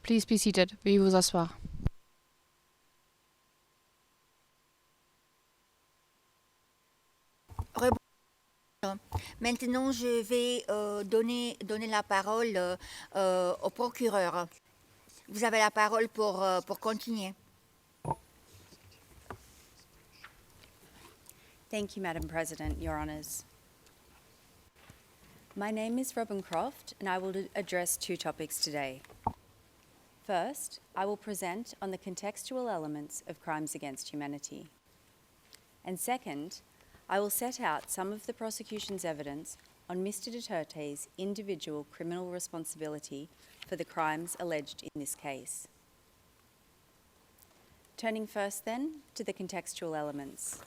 Please be seated. Veuillez vous asseoir. Maintenant, je vais donner la parole au procureur. Vous avez la parole pour continuer. Thank you, Madam President, Your Honours. My name is Robin Croft and I will address two topics today. First, I will present on the contextual elements of crimes against humanity. And second, I will set out some of the prosecution's evidence on Mr. Duterte's individual criminal responsibility for the crimes alleged in this case. Turning first then to the contextual elements.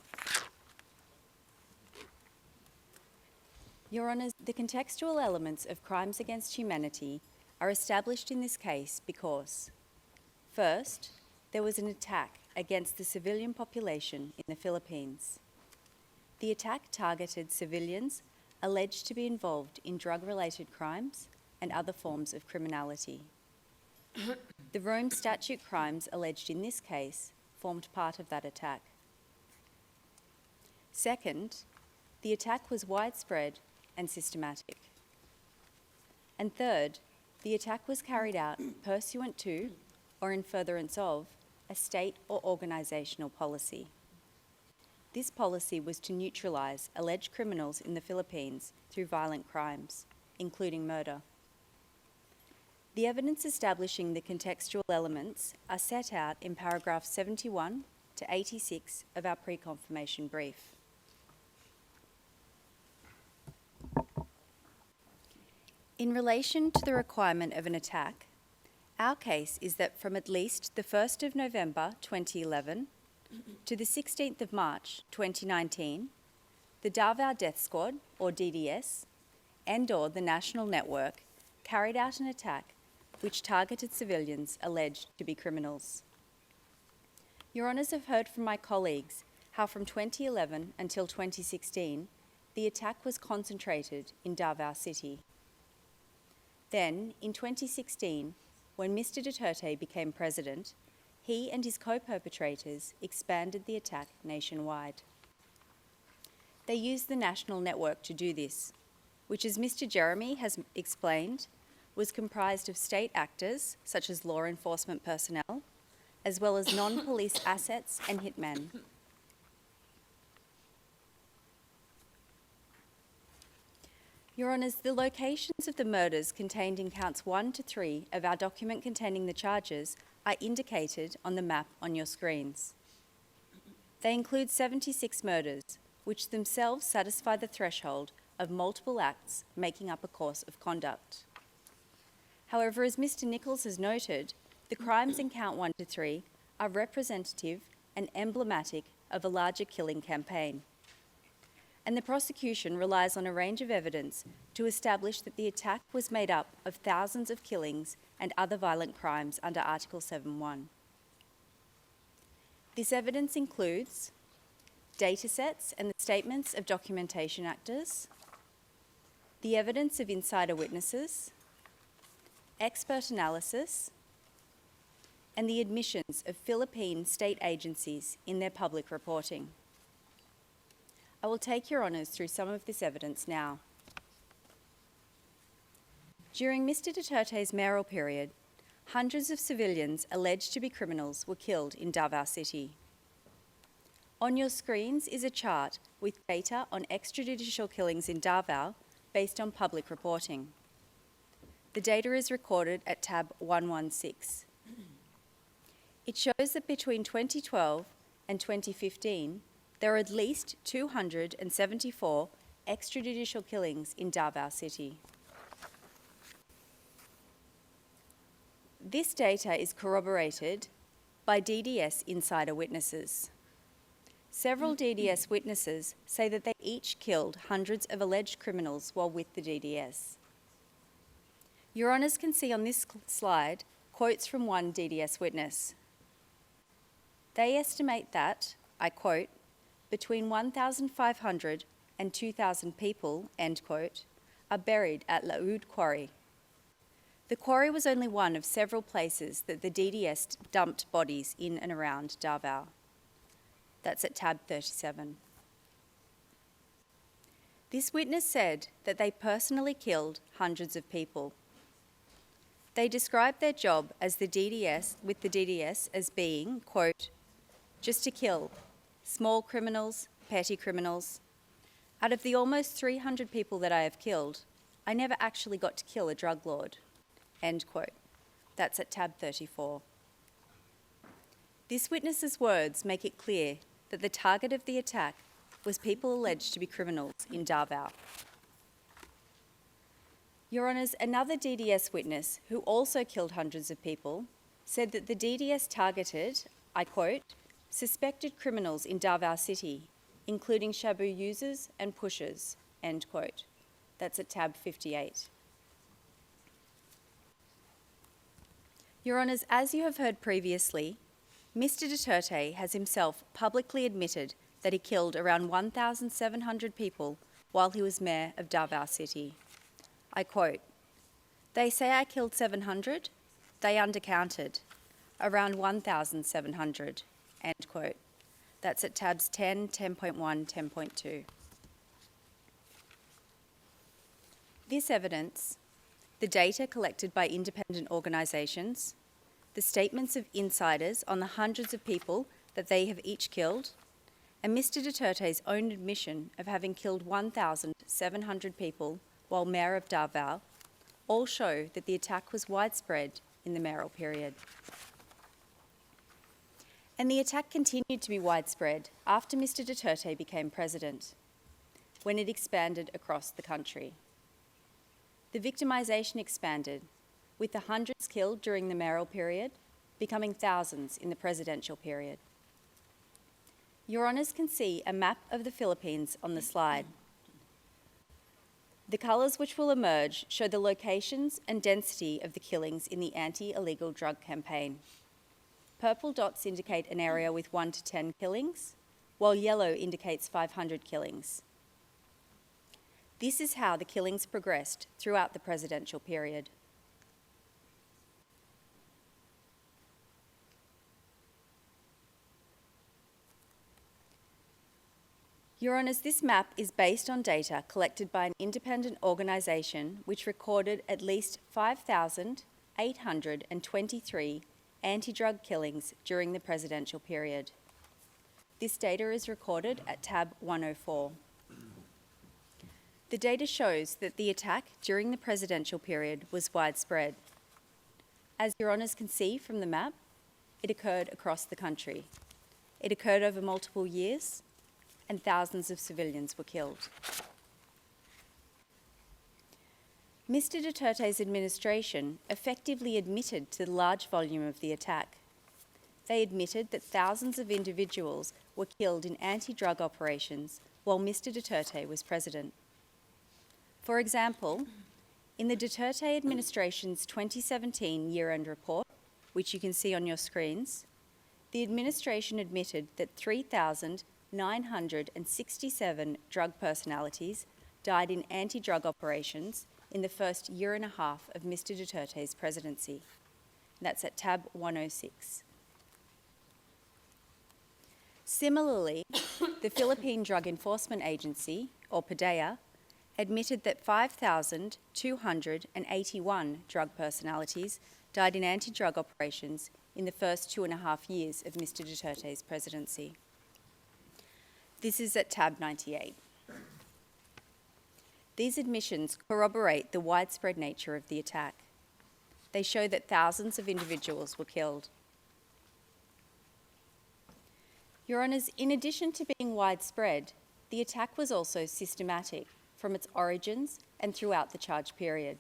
Your Honours, the contextual elements of crimes against humanity are established in this case because, first, there was an attack against the civilian population in the Philippines. The attack targeted civilians alleged to be involved in drug-related crimes and other forms of criminality. The Rome Statute crimes alleged in this case formed part of that attack. Second, the attack was widespread and systematic. And third, the attack was carried out pursuant to, or in furtherance of, a state or organisational policy. This policy was to neutralize alleged criminals in the Philippines through violent crimes, including murder. The evidence establishing the contextual elements are set out in paragraphs 71 to 86 of our pre-confirmation brief. In relation to the requirement of an attack, our case is that from at least the 1st of November 2011 to the 16th of March 2019, the Davao Death Squad, or DDS, and/or the National Network carried out an attack which targeted civilians alleged to be criminals. Your Honours have heard from my colleagues how from 2011 until 2016, the attack was concentrated in Davao City. Then, in 2016, when Mr. Duterte became president, he and his co-perpetrators expanded the attack nationwide. They used the national network to do this, which, as Mr. Jeremy has explained, was comprised of state actors, such as law enforcement personnel, as well as non-police assets and hitmen. Your Honours, the locations of the murders contained in counts 1 to 3 of our document containing the charges are indicated on the map on your screens. They include 76 murders, which themselves satisfy the threshold of multiple acts making up a course of conduct. However, as Mr. Nichols has noted, the crimes in count 1 to 3 are representative and emblematic of a larger killing campaign. And the prosecution relies on a range of evidence to establish that the attack was made up of thousands of killings and other violent crimes under Article 7.1. This evidence includes datasets and the statements of documentation actors, the evidence of insider witnesses, expert analysis, and the admissions of Philippine state agencies in their public reporting. I will take Your Honours through some of this evidence now. During Mr. Duterte's mayoral period, hundreds of civilians alleged to be criminals were killed in Davao City. On your screens is a chart with data on extrajudicial killings in Davao based on public reporting. The data is recorded at tab 116. It shows that between 2012 and 2015, there are at least 274 extrajudicial killings in Davao City. This data is corroborated by DDS insider witnesses. Several DDS witnesses say that they each killed hundreds of alleged criminals while with the DDS. Your Honours can see on this slide quotes from one DDS witness. They estimate that, I quote, between 1,500 and 2,000 people, end quote, are buried at Laud Quarry. The quarry was only one of several places that the DDS dumped bodies in and around Davao. That's at tab 37. This witness said that they personally killed hundreds of people. They described their job as with the DDS as being, quote, just to kill, small criminals, petty criminals. Out of the almost 300 people that I have killed, I never actually got to kill a drug lord, end quote. That's at tab 34. This witness's words make it clear that the target of the attack was people alleged to be criminals in Davao. Your Honours, another DDS witness who also killed hundreds of people said that the DDS targeted, I quote, suspected criminals in Davao City, including shabu users and pushers, end quote. That's at tab 58. Your Honours, as you have heard previously, Mr Duterte has himself publicly admitted that he killed around 1,700 people while he was mayor of Davao City. I quote, they say I killed 700, they undercounted, around 1,700, end quote. That's at tabs 10, 10.1, 10.2. This evidence, the data collected by independent organisations, the statements of insiders on the hundreds of people that they have each killed, and Mr Duterte's own admission of having killed 1,700 people while mayor of Davao all show that the attack was widespread in the mayoral period. And the attack continued to be widespread after Mr Duterte became president, when it expanded across the country. The victimisation expanded, with the hundreds killed during the mayoral period becoming thousands in the presidential period. Your Honours can see a map of the Philippines on the slide. The colours which will emerge show the locations and density of the killings in the anti-illegal drug campaign. Purple dots indicate an area with 1 to 10 killings, while yellow indicates 500 killings. This is how the killings progressed throughout the presidential period. Your Honours, this map is based on data collected by an independent organisation which recorded at least 5,823 anti-drug killings during the presidential period. This data is recorded at tab 104. The data shows that the attack during the presidential period was widespread. As Your Honours can see from the map, it occurred across the country. It occurred over multiple years, and thousands of civilians were killed. Mr Duterte's administration effectively admitted to the large volume of the attack. They admitted that thousands of individuals were killed in anti-drug operations while Mr Duterte was president. For example, in the Duterte administration's 2017 year-end report, which you can see on your screens, the administration admitted that 3,967 drug personalities died in anti-drug operations in the first year and a half of Mr Duterte's presidency. That's at tab 106. Similarly, the Philippine Drug Enforcement Agency, or PDEA, admitted that 5,281 drug personalities died in anti-drug operations in the first 2.5 years of Mr Duterte's presidency. This is at tab 98. These admissions corroborate the widespread nature of the attack. They show that thousands of individuals were killed. Your Honours, in addition to being widespread, the attack was also systematic from its origins and throughout the charge period.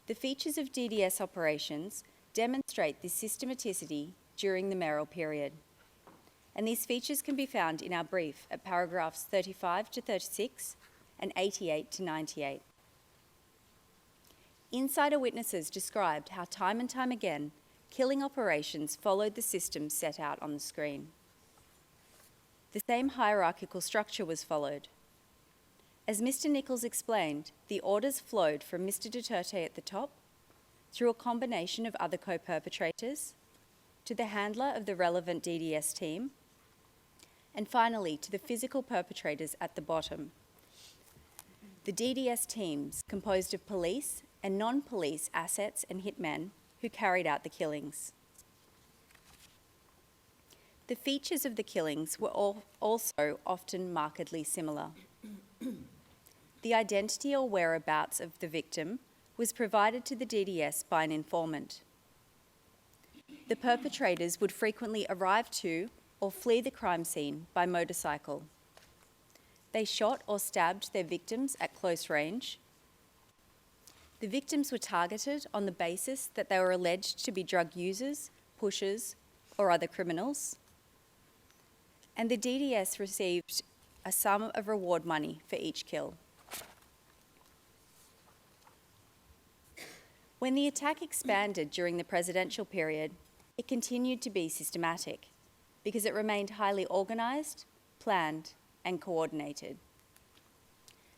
The features of DDS operations demonstrate this systematicity during the mayoral period. And these features can be found in our brief at paragraphs 35 to 36 and 88 to 98. Insider witnesses described how time and time again, killing operations followed the system set out on the screen. The same hierarchical structure was followed. As Mr Nichols explained, the orders flowed from Mr Duterte at the top through a combination of other co-perpetrators, to the handler of the relevant DDS team, and finally to the physical perpetrators at the bottom. The DDS teams composed of police and non-police assets and hitmen who carried out the killings. The features of the killings were also often markedly similar. The identity or whereabouts of the victim was provided to the DDS by an informant. The perpetrators would frequently arrive to or flee the crime scene by motorcycle. They shot or stabbed their victims at close range. The victims were targeted on the basis that they were alleged to be drug users, pushers, or other criminals. And the DDS received a sum of reward money for each kill. When the attack expanded during the presidential period, it continued to be systematic because it remained highly organised, planned, and coordinated.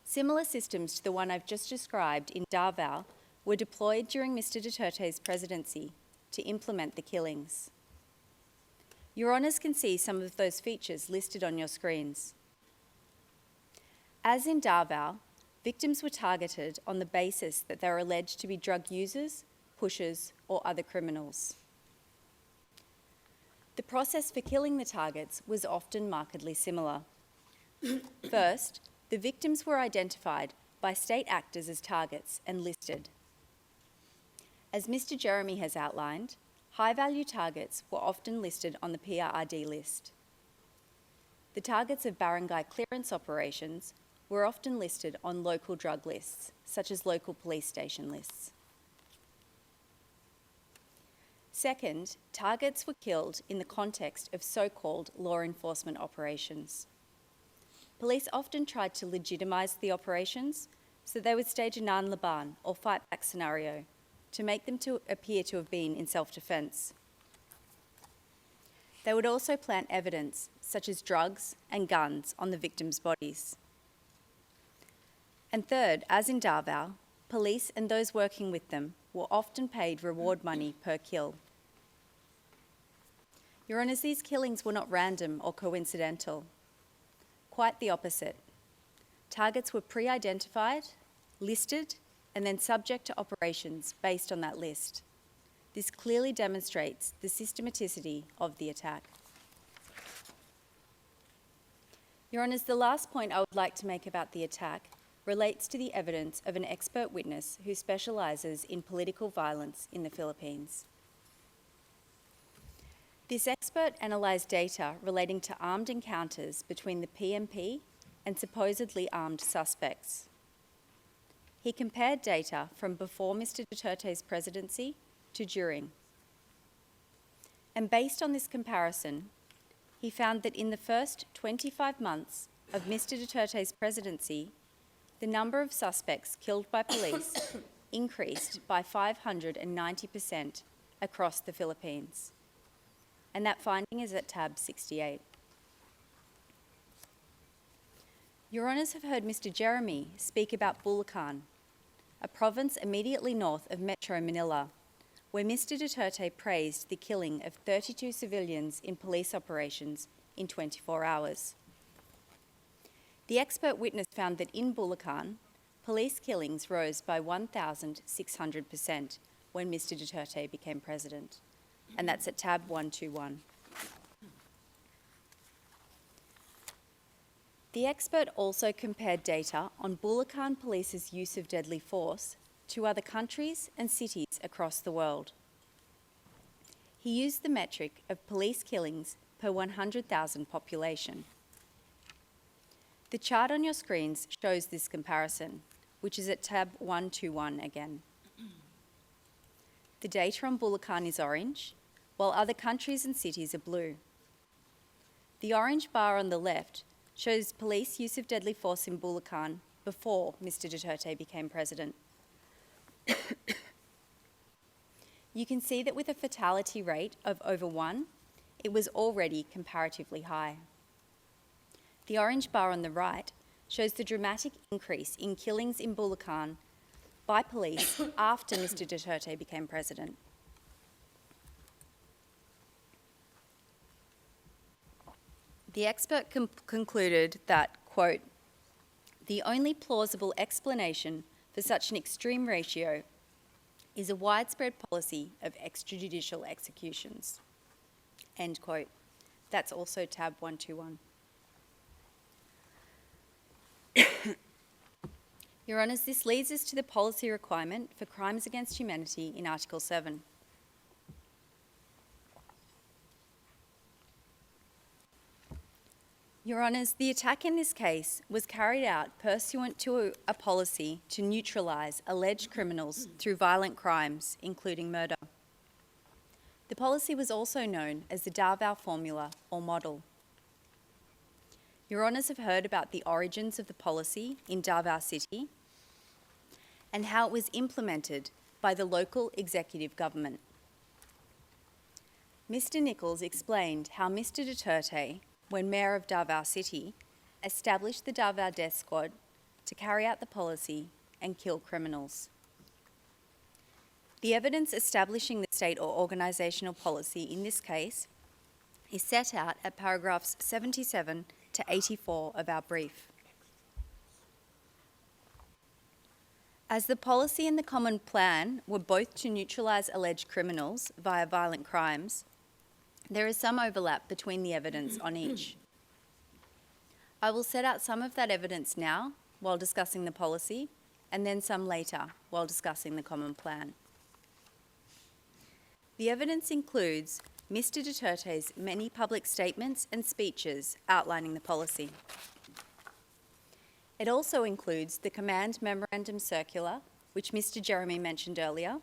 Similar systems to the one I've just described in Davao were deployed during Mr. Duterte's presidency to implement the killings. Your Honours can see some of those features listed on your screens. As in Davao, victims were targeted on the basis that they were alleged to be drug users, pushers, or other criminals. The process for killing the targets was often markedly similar. First, the victims were identified by state actors as targets and listed. As Mr. Jeremy has outlined, high-value targets were often listed on the PRRD list. The targets of barangay clearance operations were often listed on local drug lists, such as local police station lists. Second, targets were killed in the context of so-called law enforcement operations. Police often tried to legitimise the operations, so they would stage a nanlaban or fight-back scenario to make them appear to have been in self-defence. They would also plant evidence, such as drugs and guns, on the victims' bodies. And third, as in Davao, police and those working with them were often paid reward money per kill. Your Honours, these killings were not random or coincidental. Quite the opposite. Targets were pre-identified, listed, and then subject to operations based on that list. This clearly demonstrates the systematicity of the attack. Your Honours, the last point I would like to make about the attack relates to the evidence of an expert witness who specialises in political violence in the Philippines. This expert analysed data relating to armed encounters between the PMP and supposedly armed suspects. He compared data from before Mr. Duterte's presidency to during. And based on this comparison, he found that in the first 25 months of Mr. Duterte's presidency, the number of suspects killed by police increased by 590% across the Philippines. And that finding is at tab 68. Your Honours have heard Mr. Jeremy speak about Bulacan, a province immediately north of Metro Manila, where Mr. Duterte praised the killing of 32 civilians in police operations in 24 hours. The expert witness found that in Bulacan, police killings rose by 1,600% when Mr. Duterte became president, and that's at tab 121. The expert also compared data on Bulacan Police's use of deadly force to other countries and cities across the world. He used the metric of police killings per 100,000 population. The chart on your screens shows this comparison, which is at tab 121 again. The data on Bulacan is orange, while other countries and cities are blue. The orange bar on the left shows police use of deadly force in Bulacan before Mr. Duterte became president. You can see that with a fatality rate of over 1, it was already comparatively high. The orange bar on the right shows the dramatic increase in killings in Bulacan by police after Mr Duterte became president. The expert concluded that, quote, "The only plausible explanation for such an extreme ratio is a widespread policy of extrajudicial executions," end quote. That's also tab 121. Your Honours, this leads us to the policy requirement for crimes against humanity in Article 7. Your Honours, the attack in this case was carried out pursuant to a policy to neutralise alleged criminals through violent crimes, including murder. The policy was also known as the Davao Formula or model. Your Honours have heard about the origins of the policy in Davao City and how it was implemented by the local executive government. Mr Nichols explained how Mr Duterte, when Mayor of Davao City, established the Davao Death Squad to carry out the policy and kill criminals. The evidence establishing the state or organisational policy in this case is set out at paragraphs 77 to 84 of our brief. As the policy and the common plan were both to neutralise alleged criminals via violent crimes, there is some overlap between the evidence on each. I will set out some of that evidence now while discussing the policy, and then some later while discussing the common plan. The evidence includes Mr Duterte's many public statements and speeches outlining the policy. It also includes the Command Memorandum Circular, which Mr Jeremy mentioned earlier,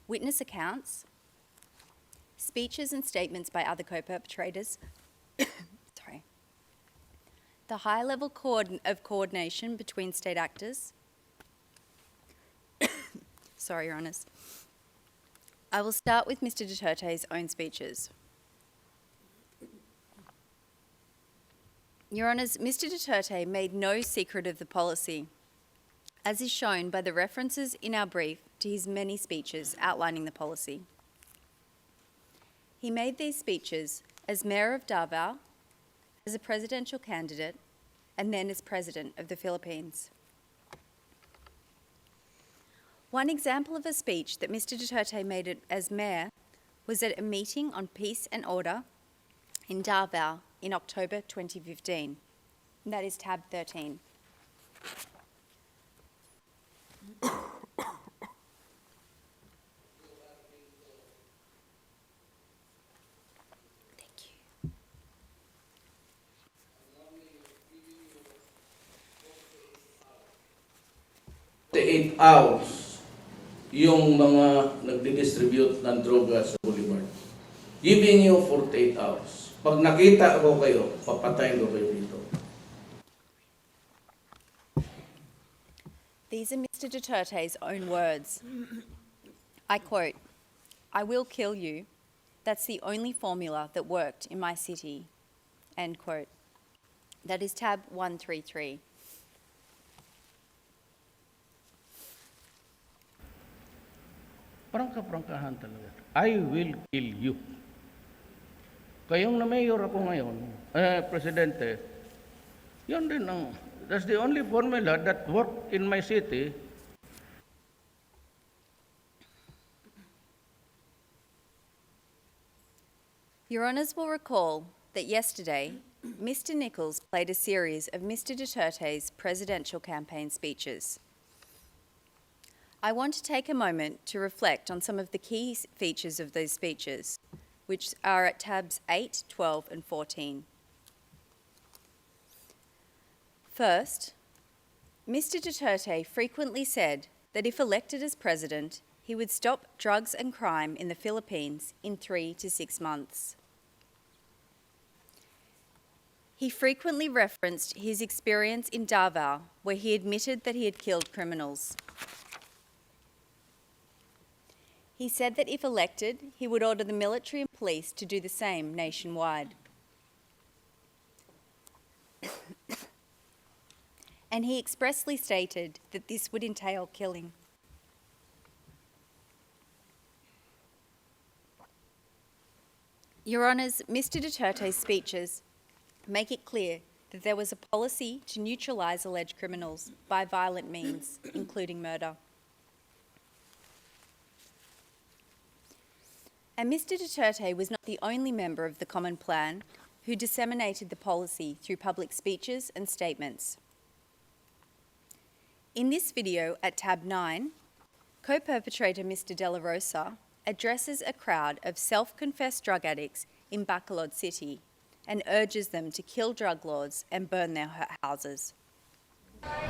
witness accounts, speeches and statements by other co-perpetrators, the high level of coordination between state actors. Sorry, Your Honours. I will start with Mr Duterte's own speeches. Your Honours, Mr Duterte made no secret of the policy, as is shown by the references in our brief to his many speeches outlining the policy. He made these speeches as Mayor of Davao, as a presidential candidate, and then as President of the Philippines. One example of a speech that Mr Duterte made as Mayor was at a meeting on peace and order in Davao in October 2015. And that is tab 13. Thank you. 48 hours yung mga nagdi-distribute ng droga sa Boulevard. Giving you 48 hours. Pag nakita ko kayo, papatayin ko kayo dito. These are Mr Duterte's own words. I quote, "I will kill you. That's the only formula that worked in my city." End quote. That is tab 133. Prangka-prangkahan talaga. I will kill you. Kayong na mayor ako ngayon, presidente, yun din ang, that's the only formula that worked in my city. Your Honours will recall that yesterday, Mr Nichols played a series of Mr Duterte's presidential campaign speeches. I want to take a moment to reflect on some of the key features of those speeches, which are at tabs 8, 12 and 14. First, Mr Duterte frequently said that if elected as president, he would stop drugs and crime in the Philippines in 3 to 6 months. He frequently referenced his experience in Davao, where he admitted that he had killed criminals. He said that if elected, he would order the military and police to do the same nationwide. and he expressly stated that this would entail killing. Your Honours, Mr Duterte's speeches make it clear that there was a policy to neutralise alleged criminals by violent means, including murder. And Mr Duterte was not the only member of the Common Plan who disseminated the policy through public speeches and statements. In this video at tab 9, co-perpetrator Mr De La Rosa addresses a crowd of self-confessed drug addicts in Bacolod City and urges them to kill drug lords and burn their houses.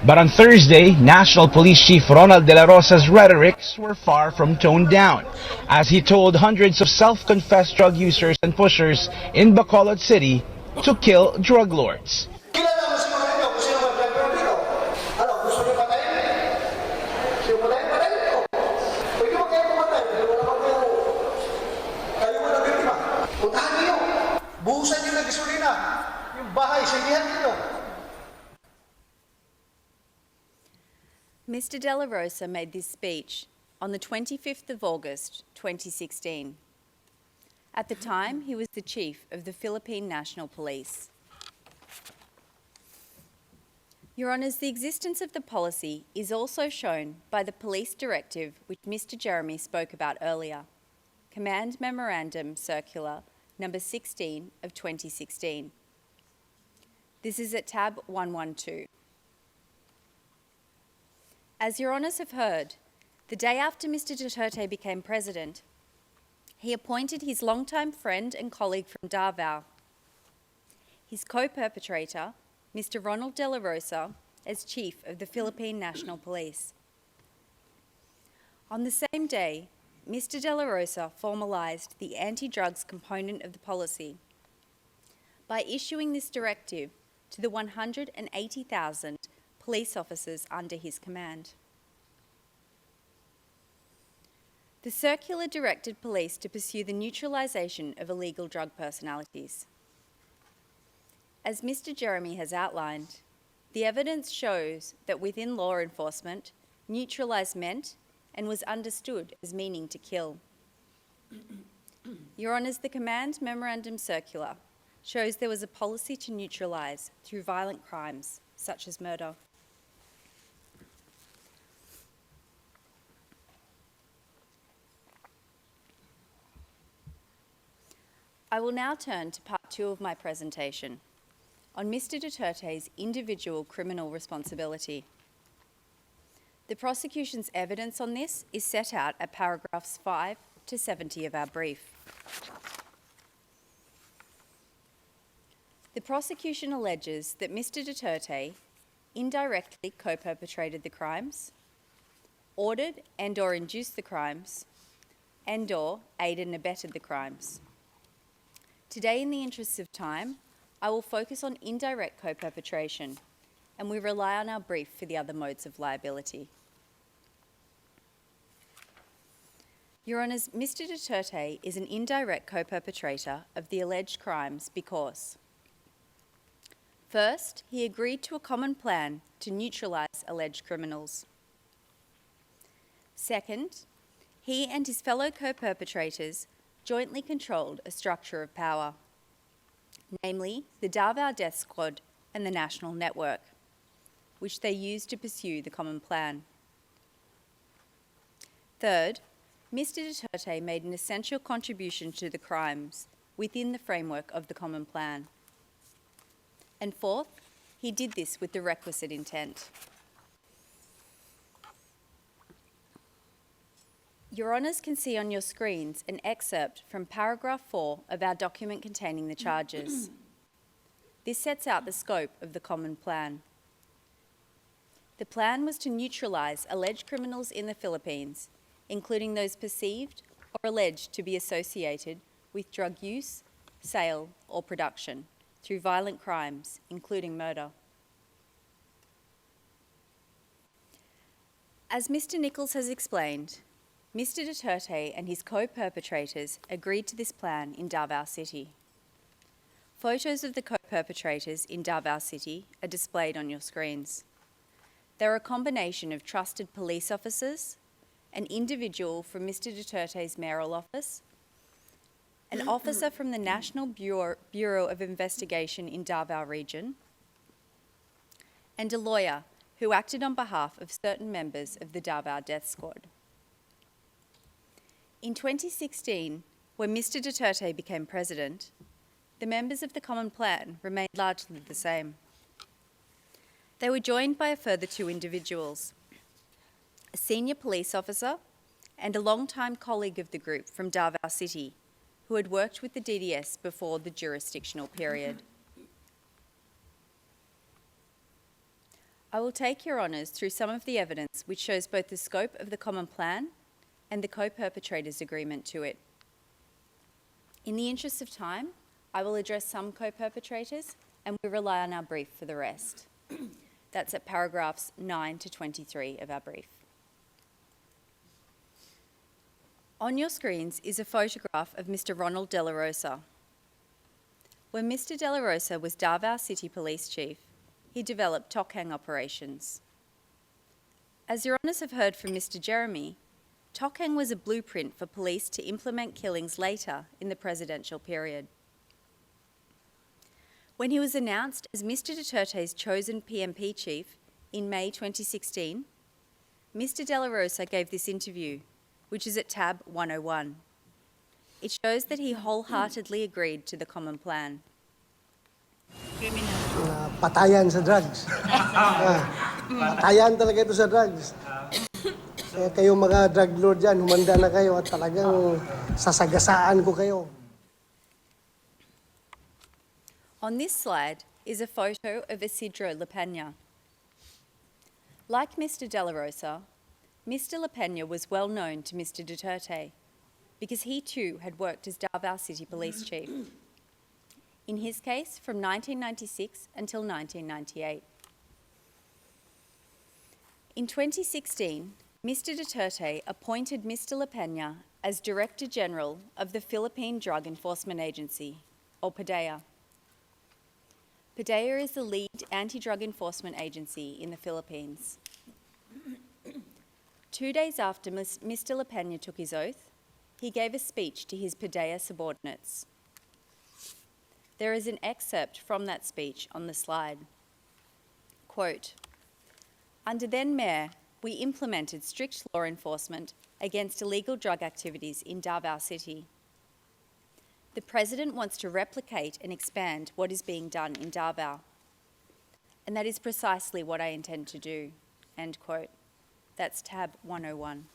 But on Thursday, National Police Chief Ronald De La Rosa's rhetorics were far from toned down, as he told hundreds of self-confessed drug users and pushers in Bacolod City to kill drug lords. Mr De La Rosa made this speech on the 25th of August 2016. At the time, he was the chief of the Philippine National Police. Your Honours, the existence of the policy is also shown by the police directive which Mr Jeremy spoke about earlier, Command Memorandum Circular number 16 of 2016. This is at tab 112. As Your Honours have heard, the day after Mr Duterte became president, he appointed his longtime friend and colleague from Davao, his co-perpetrator, Mr Ronald De La Rosa, as chief of the Philippine National Police. On the same day, Mr De La Rosa formalised the anti-drugs component of the policy by issuing this directive to the 180,000 police officers under his command. The circular directed police to pursue the neutralisation of illegal drug personalities. As Mr Jeremy has outlined, the evidence shows that within law enforcement, neutralise meant and was understood as meaning to kill. Your Honours, the Command Memorandum Circular shows there was a policy to neutralise through violent crimes such as murder. I will now turn to part 2 of my presentation on Mr Duterte's individual criminal responsibility. The prosecution's evidence on this is set out at paragraphs 5 to 70 of our brief. The prosecution alleges that Mr Duterte indirectly co-perpetrated the crimes, ordered and/or induced the crimes, and/or aided and abetted the crimes. Today, in the interests of time, I will focus on indirect co-perpetration, and we rely on our brief for the other modes of liability. Your Honours, Mr Duterte is an indirect co-perpetrator of the alleged crimes because, first, he agreed to a common plan to neutralise alleged criminals. Second, he and his fellow co-perpetrators jointly controlled a structure of power, namely the Davao Death Squad and the National Network, which they used to pursue the common plan. Third, Mr Duterte made an essential contribution to the crimes within the framework of the common plan. And fourth, he did this with the requisite intent. Your Honours can see on your screens an excerpt from paragraph 4 of our document containing the charges. This sets out the scope of the common plan. The plan was to neutralise alleged criminals in the Philippines, including those perceived or alleged to be associated with drug use, sale or production through violent crimes, including murder. As Mr Nichols has explained, Mr Duterte and his co-perpetrators agreed to this plan in Davao City. Photos of the co-perpetrators in Davao City are displayed on your screens. They're a combination of trusted police officers, an individual from Mr Duterte's mayoral office, an officer from the National Bureau of Investigation in Davao Region, and a lawyer who acted on behalf of certain members of the Davao Death Squad. In 2016, when Mr Duterte became president, the members of the Common Plan remained largely the same. They were joined by a further two individuals, a senior police officer and a long-time colleague of the group from Davao City, who had worked with the DDS before the jurisdictional period. I will take your honours through some of the evidence which shows both the scope of the Common Plan and the co-perpetrators' agreement to it. In the interest of time, I will address some co-perpetrators and we rely on our brief for the rest. That's at paragraphs 9 to 23 of our brief. On your screens is a photograph of Mr Ronald De La Rosa. When Mr De La Rosa was Davao City Police Chief, he developed Tokhang operations. As your honours have heard from Mr Jeremy, Tokhang was a blueprint for police to implement killings later in the presidential period. When he was announced as Mr Duterte's chosen PMP chief in May 2016, Mr De La Rosa gave this interview, which is at tab 101. It shows that he wholeheartedly agreed to the Common Plan. Patayan sa drugs. Patayan talaga ito sa drugs. Kaya kayo mga drug lord dyan, humanda na kayo at talagang sasagasaan ko kayo. On this slide is a photo of Isidro La Peña. Like Mr De La Rosa, Mr La Peña was well known to Mr Duterte because he too had worked as Davao City Police Chief. In his case, from 1996 until 1998. In 2016, Mr Duterte appointed Mr La Peña as Director General of the Philippine Drug Enforcement Agency, or PDEA. PDEA is the lead anti-drug enforcement agency in the Philippines. 2 days after Mr La Peña took his oath, he gave a speech to his PDEA subordinates. There is an excerpt from that speech on the slide. Quote, "Under then Mayor, we implemented strict law enforcement against illegal drug activities in Davao City. The President wants to replicate and expand what is being done in Davao. And that is precisely what I intend to do." End quote. That's tab 101.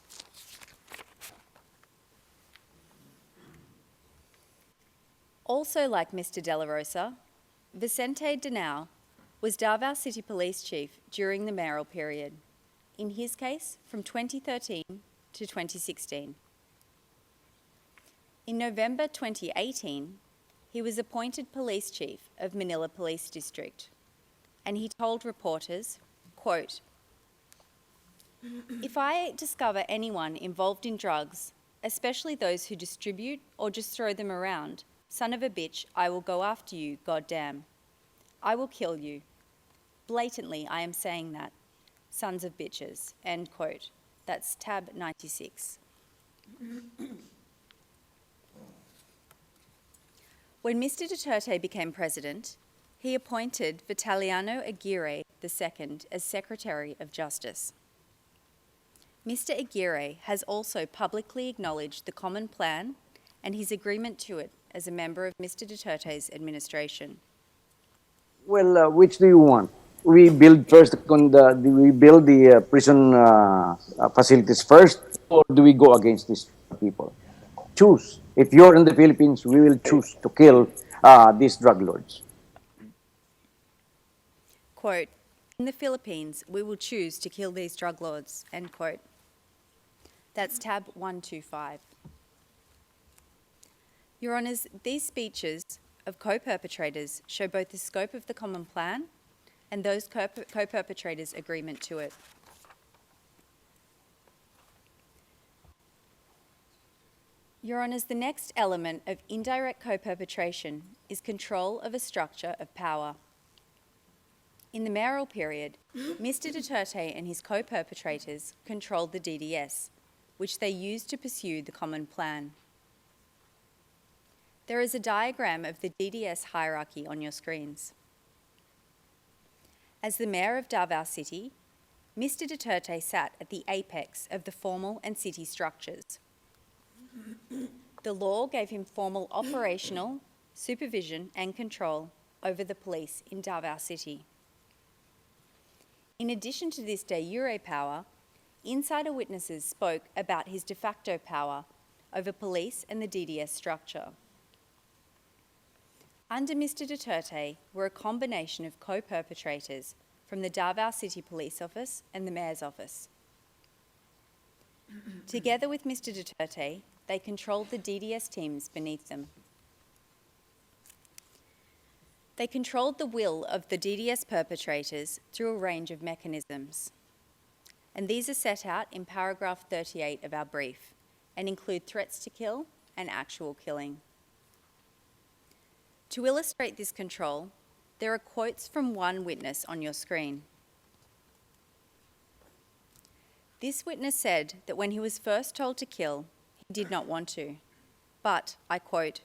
Also like Mr De La Rosa, Vicente Danao was Davao City Police Chief during the mayoral period, in his case from 2013 to 2016. In November 2018, he was appointed Police Chief of Manila Police District, and he told reporters, quote, "If I discover anyone involved in drugs, especially those who distribute or just throw them around, son of a bitch, I will go after you, goddamn. I will kill you. Blatantly, I am saying that. Sons of bitches." End quote. That's tab 96. When Mr Duterte became president, he appointed Vitaliano Aguirre II as Secretary of Justice. Mr Aguirre has also publicly acknowledged the Common Plan and his agreement to it as a member of Mr Duterte's administration. Well, which do you want? We build first we build the prison facilities first, or do we go against these people? Choose. If you're in the Philippines, we will choose to kill these drug lords. Quote, "In the Philippines, we will choose to kill these drug lords." End quote. That's tab 125. Your Honours, these speeches of co-perpetrators show both the scope of the Common Plan and those co-perpetrators' agreement to it. Your Honours, the next element of indirect co-perpetration is control of a structure of power. In the mayoral period, Mr Duterte and his co-perpetrators controlled the DDS, which they used to pursue the common plan. There is a diagram of the DDS hierarchy on your screens. As the mayor of Davao City, Mr Duterte sat at the apex of the formal and city structures. The law gave him formal operational, supervision and control over the police in Davao City. In addition to this de jure power, insider witnesses spoke about his de facto power over police and the DDS structure. Under Mr Duterte were a combination of co-perpetrators from the Davao City Police Office and the Mayor's Office. Together with Mr Duterte, they controlled the DDS teams beneath them. They controlled the will of the DDS perpetrators through a range of mechanisms. And these are set out in paragraph 38 of our brief and include threats to kill and actual killing. To illustrate this control, there are quotes from one witness on your screen. This witness said that when he was first told to kill, he did not want to. But, I quote,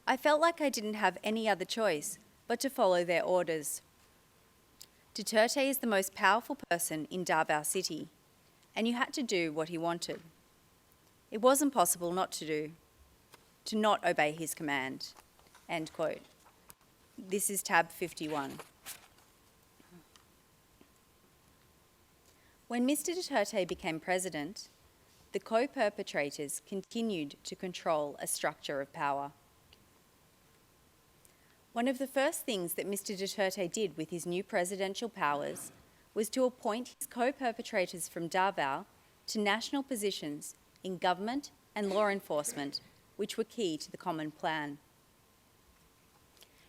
"I felt like I didn't have any other choice but to follow their orders. Duterte is the most powerful person in Davao City, and you had to do what he wanted. It wasn't possible not to not obey his command." End quote. This is tab 51. When Mr Duterte became president, the co-perpetrators continued to control a structure of power. One of the first things that Mr Duterte did with his new presidential powers was to appoint his co-perpetrators from Davao to national positions in government and law enforcement, which were key to the common plan.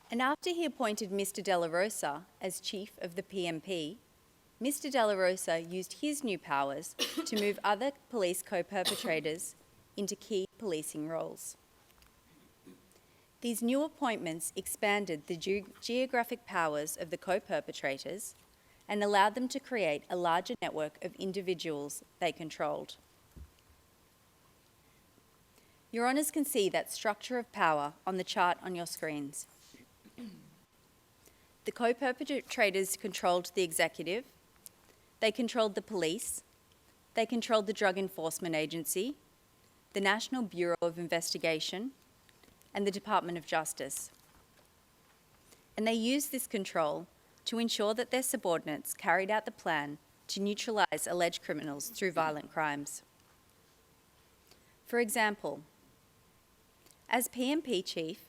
And after he appointed Mr De La Rosa as chief of the PMP, Mr De La Rosa used his new powers to move other police co-perpetrators into key policing roles. These new appointments expanded the geographic powers of the co-perpetrators and allowed them to create a larger network of individuals they controlled. Your Honours can see that structure of power on the chart on your screens. The co-perpetrators controlled the executive, they controlled the police, they controlled the Drug Enforcement Agency, the National Bureau of Investigation, and the Department of Justice. And they used this control to ensure that their subordinates carried out the plan to neutralize alleged criminals through violent crimes. For example, as PMP chief,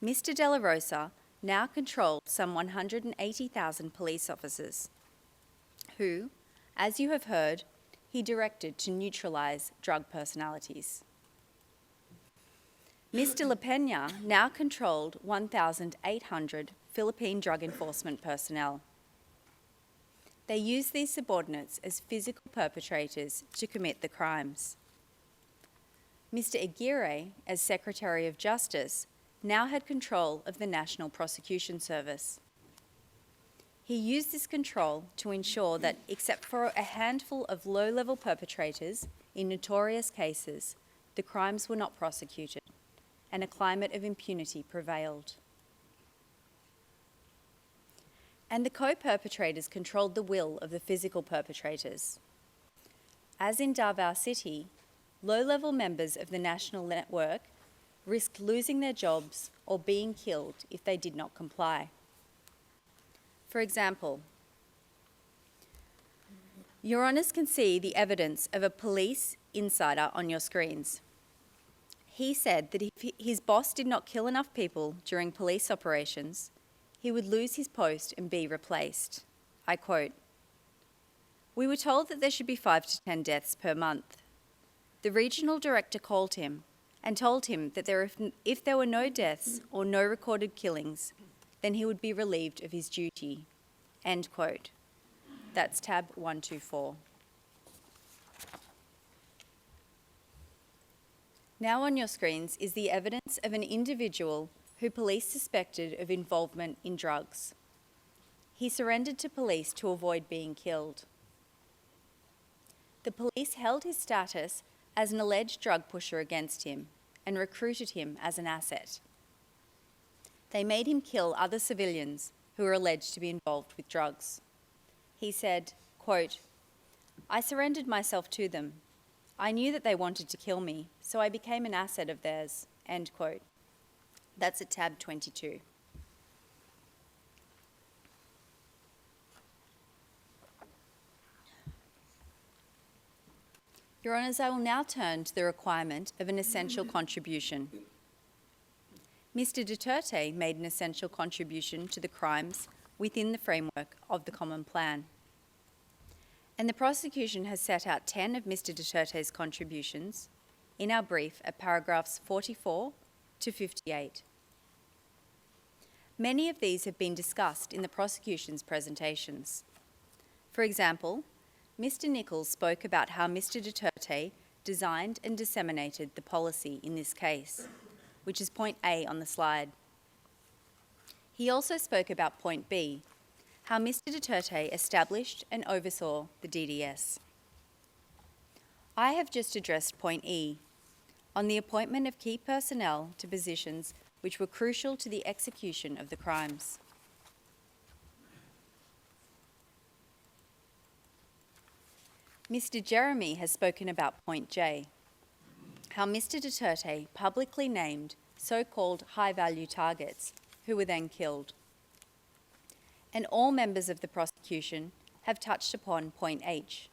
Mr De La Rosa now controlled some 180,000 police officers, who, as you have heard, he directed to neutralize drug personalities. Mr. La Peña now controlled 1,800 Philippine drug enforcement personnel. They used these subordinates as physical perpetrators to commit the crimes. Mr. Aguirre, as Secretary of Justice, now had control of the National Prosecution Service. He used this control to ensure that, except for a handful of low-level perpetrators in notorious cases, the crimes were not prosecuted, and a climate of impunity prevailed. And the co-perpetrators controlled the will of the physical perpetrators. As in Davao City, low-level members of the national network risked losing their jobs or being killed if they did not comply. For example, Your Honours can see the evidence of a police insider on your screens. He said that if his boss did not kill enough people during police operations, he would lose his post and be replaced. I quote, "We were told that there should be 5 to 10 deaths per month. The regional director called him and told him that if there were no deaths or no recorded killings, then he would be relieved of his duty." End quote. That's tab 124. Now on your screens is the evidence of an individual who police suspected of involvement in drugs. He surrendered to police to avoid being killed. The police held his status as an alleged drug pusher against him and recruited him as an asset. They made him kill other civilians who were alleged to be involved with drugs. He said, quote, "I surrendered myself to them. I knew that they wanted to kill me, so I became an asset of theirs," end quote. That's at tab 22. Your Honours, I will now turn to the requirement of an essential contribution. Mr. Duterte made an essential contribution to the crimes within the framework of the Common Plan. And the prosecution has set out 10 of Mr. Duterte's contributions in our brief at paragraphs 44 to 58. Many of these have been discussed in the prosecution's presentations. For example, Mr. Nichols spoke about how Mr. Duterte designed and disseminated the policy in this case, which is point A on the slide. He also spoke about point B, how Mr. Duterte established and oversaw the DDS. I have just addressed point E, on the appointment of key personnel to positions which were crucial to the execution of the crimes. Mr. Jeremy has spoken about point J, how Mr. Duterte publicly named so-called high-value targets who were then killed. And all members of the prosecution have touched upon point H,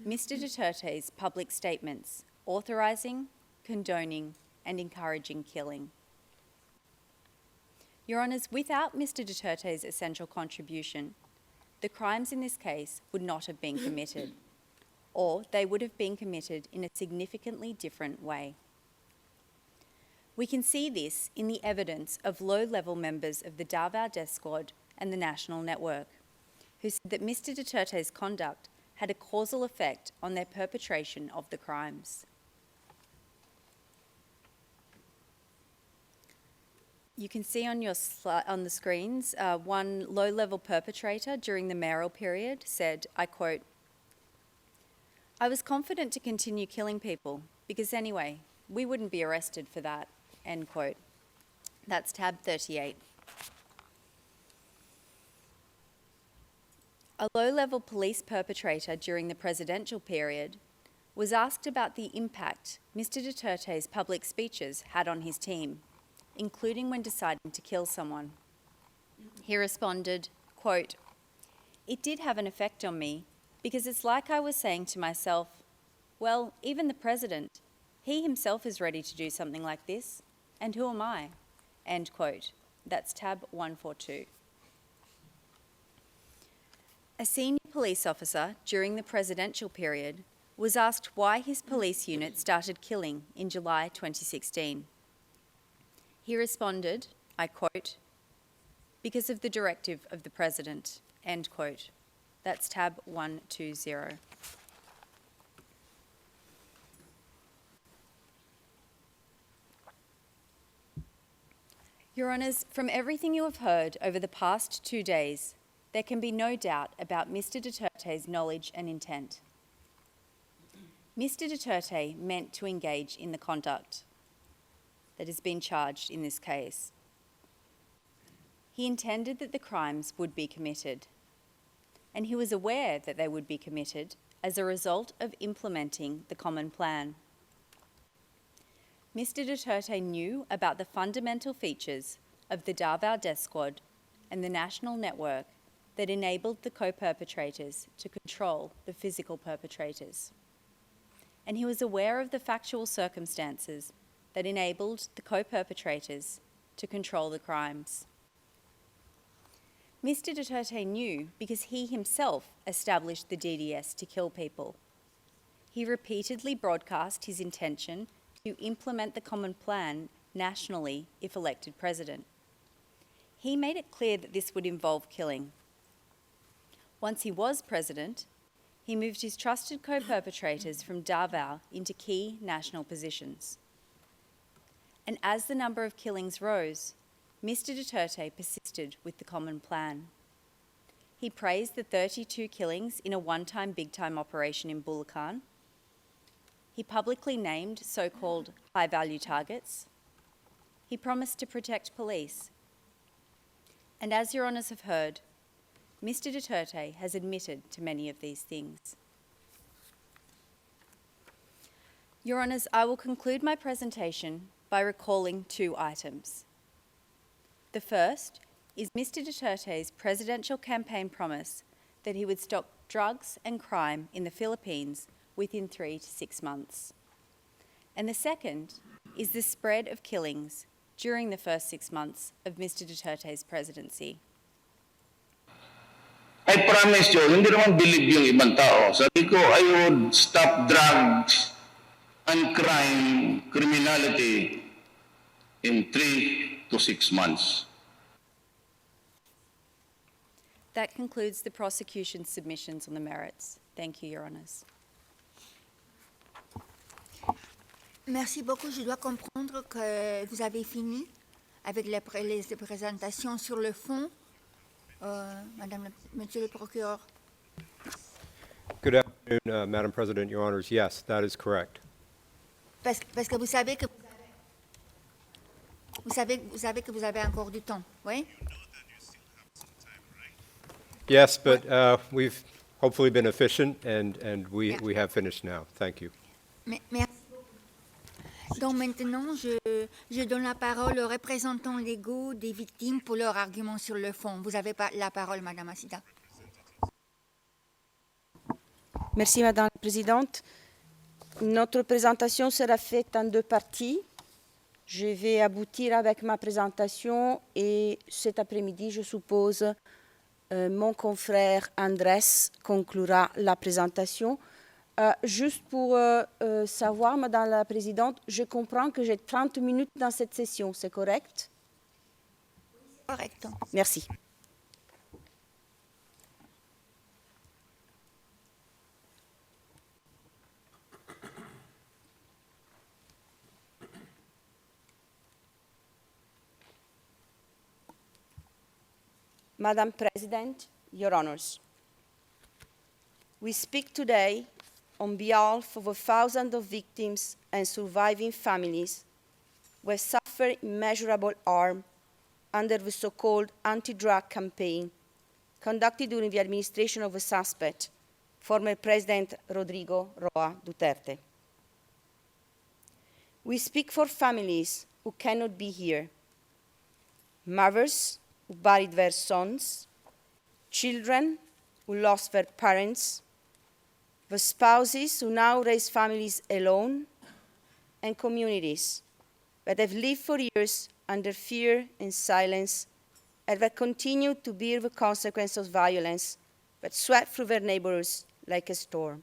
Mr. Duterte's public statements authorising, condoning and encouraging killing. Your Honours, without Mr. Duterte's essential contribution, the crimes in this case would not have been committed, or they would have been committed in a significantly different way. We can see this in the evidence of low-level members of the Davao Death Squad and the National Network, who said that Mr. Duterte's conduct had a causal effect on their perpetration of the crimes. You can see on your on the screens, one low-level perpetrator during the mayoral period said, I quote, "I was confident to continue killing people because anyway, we wouldn't be arrested for that," end quote. That's tab 38. A low-level police perpetrator during the presidential period was asked about the impact Mr. Duterte's public speeches had on his team, including when deciding to kill someone. He responded, quote, "It did have an effect on me because it's like I was saying to myself, well, even the president, he himself is ready to do something like this, and who am I?" End quote. That's tab 142. A senior police officer during the presidential period was asked why his police unit started killing in July 2016. He responded, I quote, "Because of the directive of the president," end quote. That's tab 120. Your Honours, from everything you have heard over the past 2 days, there can be no doubt about Mr. Duterte's knowledge and intent. Mr. Duterte meant to engage in the conduct that has been charged in this case. He intended that the crimes would be committed, and he was aware that they would be committed as a result of implementing the Common Plan. Mr. Duterte knew about the fundamental features of the Davao Death Squad and the National Network that enabled the co-perpetrators to control the physical perpetrators. And he was aware of the factual circumstances that enabled the co-perpetrators to control the crimes. Mr. Duterte knew because he himself established the DDS to kill people. He repeatedly broadcast his intention to implement the Common Plan nationally if elected president. He made it clear that this would involve killing. Once he was president, he moved his trusted co-perpetrators from Davao into key national positions. And as the number of killings rose, Mr. Duterte persisted with the Common Plan. He praised the 32 killings in a one-time big-time operation in Bulacan. He publicly named so-called high-value targets. He promised to protect police. And as Your Honours have heard, Mr. Duterte has admitted to many of these things. Your Honours, I will conclude my presentation by recalling two items. The first is Mr. Duterte's presidential campaign promise that he would stop drugs and crime in the Philippines within 3 to 6 months. And the second is the spread of killings during the first 6 months of Mr. Duterte's presidency. I promise you, hindi naman believe yung ibang tao. Sabi ko, I would stop drugs and crime, criminality in 3 to 6 months. That concludes the prosecution's submissions on the merits. Thank you, Your Honours. Merci beaucoup. Je dois comprendre que vous avez fini avec les présentations sur le fond. Monsieur le procureur. Good afternoon, Madam President, Your Honors. Yes, that is correct. Parce que vous savez que vous avez encore du temps, oui? Yes, but we've hopefully been efficient, and we have finished now. Thank you. Merci. Donc maintenant, je donne la parole aux représentants légaux des victimes pour leur argument sur le fond. Vous avez la parole, Madame Assida. Merci, Madame la Présidente. Notre présentation sera faite en deux parties. Je vais aboutir avec ma présentation et cet après-midi, je suppose, mon confrère Andrés conclura la présentation. Juste pour savoir, Madame la Présidente, je comprends que j'ai 30 minutes dans cette session, c'est correct? Correct. Merci. Madam President, Your Honors, we speak today on behalf of thousands of victims and surviving families who have suffered immeasurable harm under the so-called anti-drug campaign conducted during the administration of a suspect, former President Rodrigo Roa Duterte. We speak for families who cannot be here, mothers who buried their sons, children who lost their parents, the spouses who now raise families alone, and communities that have lived for years under fear and silence and that continue to bear the consequences of violence that swept through their neighborhoods like a storm.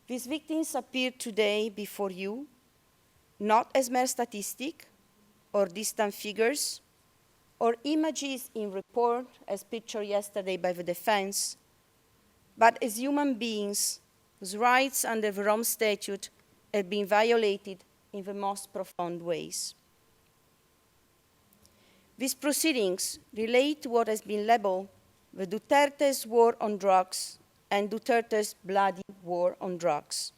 These victims appear today before you not as mere statistics or distant figures or images in report as pictured yesterday by the defense, but as human beings whose rights under the Rome Statute have been violated in the most profound ways. These proceedings relate to what has been labeled the Duterte's war on drugs and Duterte's bloody war on drugs.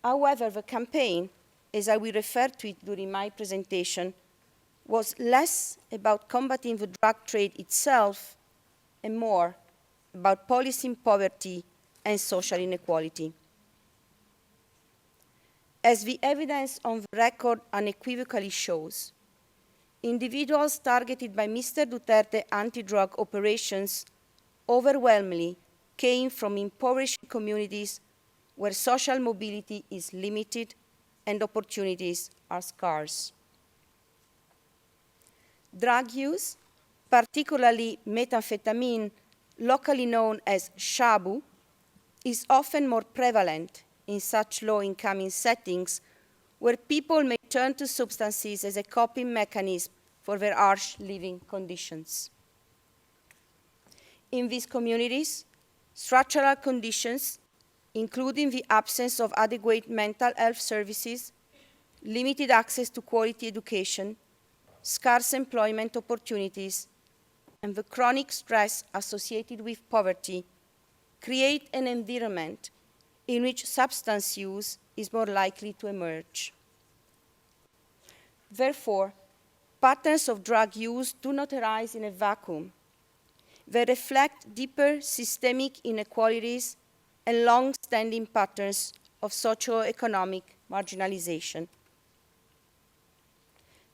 However, the campaign, as I will refer to it during my presentation, was less about combating the drug trade itself and more about policing poverty and social inequality. As the evidence on the record unequivocally shows, individuals targeted by Mr. Duterte anti-drug operations overwhelmingly came from impoverished communities where social mobility is limited and opportunities are scarce. Drug use, particularly methamphetamine, locally known as shabu, is often more prevalent in such low-income settings where people may turn to substances as a coping mechanism for their harsh living conditions. In these communities, structural conditions, including the absence of adequate mental health services, limited access to quality education, scarce employment opportunities, and the chronic stress associated with poverty create an environment in which substance use is more likely to emerge. Therefore, patterns of drug use do not arise in a vacuum. They reflect deeper systemic inequalities and long-standing patterns of socio-economic marginalization.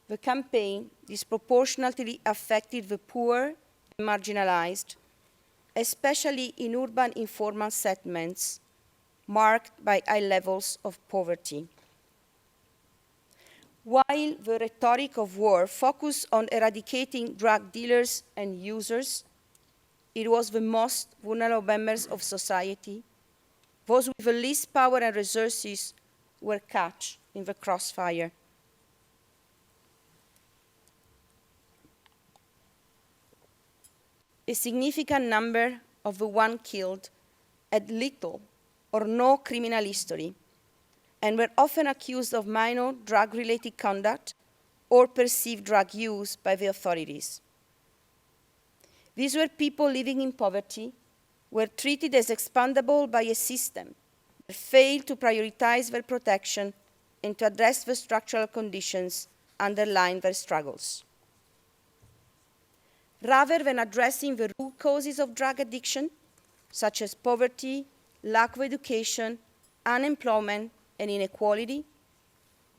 The campaign disproportionately affected the poor and marginalized, especially in urban informal settlements marked by high levels of poverty. While the rhetoric of war focused on eradicating drug dealers and users, it was the most vulnerable members of society, those with the least power and resources, were caught in the crossfire. A significant number of the ones killed had little or no criminal history and were often accused of minor drug-related conduct or perceived drug use by the authorities. These were people living in poverty, were treated as expendable by a system that failed to prioritize their protection and to address the structural conditions underlying their struggles. Rather than addressing the root causes of drug addiction, such as poverty, lack of education, unemployment, and inequality,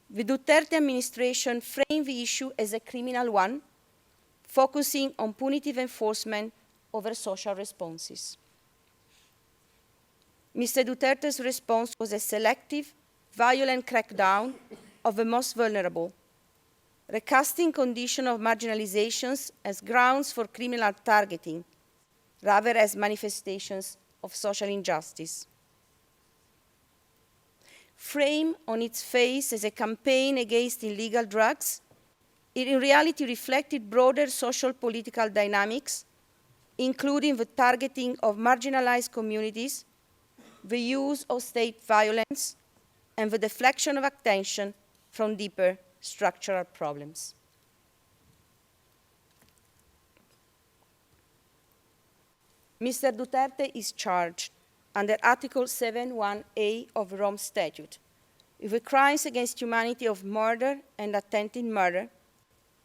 the Duterte administration framed the issue as a criminal one, focusing on punitive enforcement over social responses. Mr. Duterte's response was a selective, violent crackdown of the most vulnerable, recasting conditions of marginalizations as grounds for criminal targeting, rather as manifestations of social injustice. Framed on its face as a campaign against illegal drugs, it in reality reflected broader social political dynamics, including the targeting of marginalized communities, the use of state violence, and the deflection of attention from deeper structural problems. Mr. Duterte is charged under Article 7(1)(a of the Rome Statute with the crimes against humanity of murder and attempted murder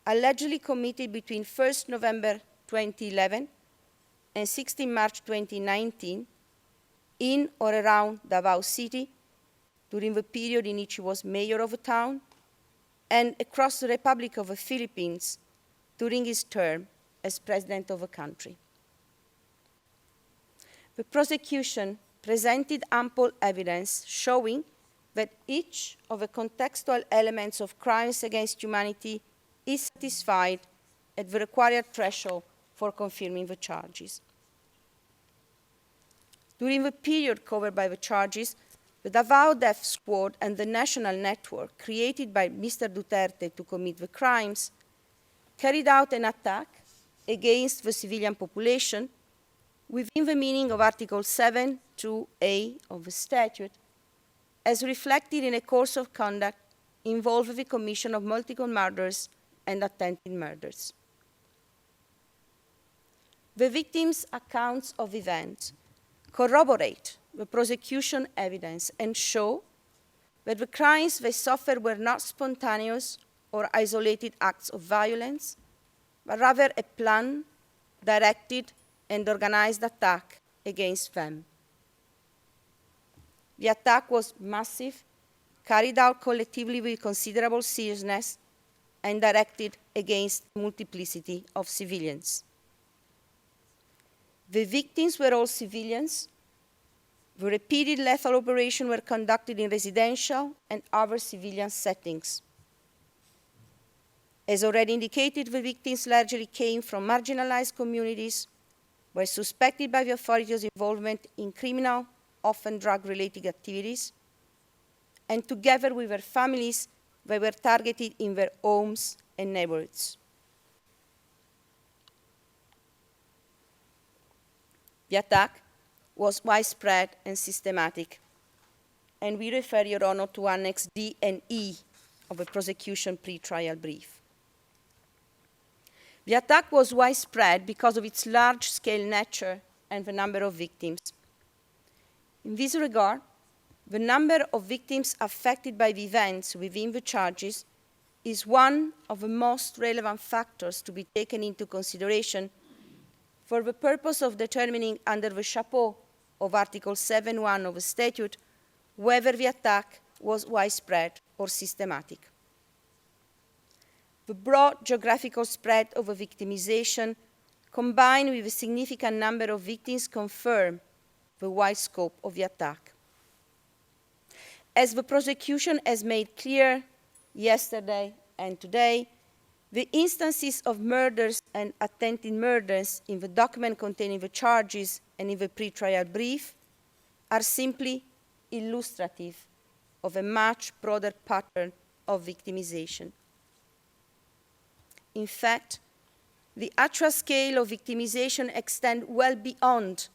allegedly committed between 1st November 2011 and 16 March 2019 in or around Davao City during the period in which he was mayor of the town, and across the Republic of the Philippines during his term as president of the country. The prosecution presented ample evidence showing that each of the contextual elements of crimes against humanity is satisfied at the required threshold for confirming the charges. During the period covered by the charges, the Davao Death Squad and the national network created by Mr. Duterte to commit the crimes carried out an attack against the civilian population within the meaning of Article 7(2)(a of the statute, as reflected in a course of conduct involving the commission of multiple murders and attempted murders. The victims' accounts of events corroborate the prosecution evidence and show that the crimes they suffered were not spontaneous or isolated acts of violence, but rather a planned, directed, and organized attack against them. The attack was massive, carried out collectively with considerable seriousness, and directed against a multiplicity of civilians. The victims were all civilians. The repeated lethal operations were conducted in residential and other civilian settings. As already indicated, the victims largely came from marginalized communities, were suspected by the authorities' involvement in criminal, often drug-related activities, and together with their families, they were targeted in their homes and neighborhoods. The attack was widespread and systematic, and we refer, Your Honor, to Annex D and E of the prosecution pre-trial brief. The attack was widespread because of its large-scale nature and the number of victims. In this regard, the number of victims affected by the events within the charges is one of the most relevant factors to be taken into consideration for the purpose of determining under the chapeau of Article 7.1 of the statute whether the attack was widespread or systematic. The broad geographical spread of the victimization combined with a significant number of victims confirm the wide scope of the attack. As the prosecution has made clear yesterday and today, the instances of murders and attempted murders in the document containing the charges and in the pre-trial brief are simply illustrative of a much broader pattern of victimization. In fact, the actual scale of victimization extends well beyond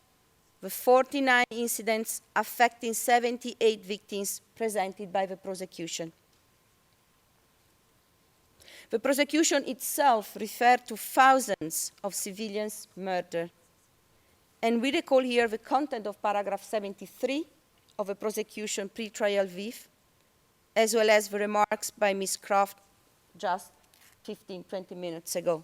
the 49 incidents affecting 78 victims presented by the prosecution. The prosecution itself referred to thousands of civilians murdered. And we recall here the content of paragraph 73 of the prosecution pre-trial brief, as well as the remarks by Ms. Croft just 15, 20 minutes ago.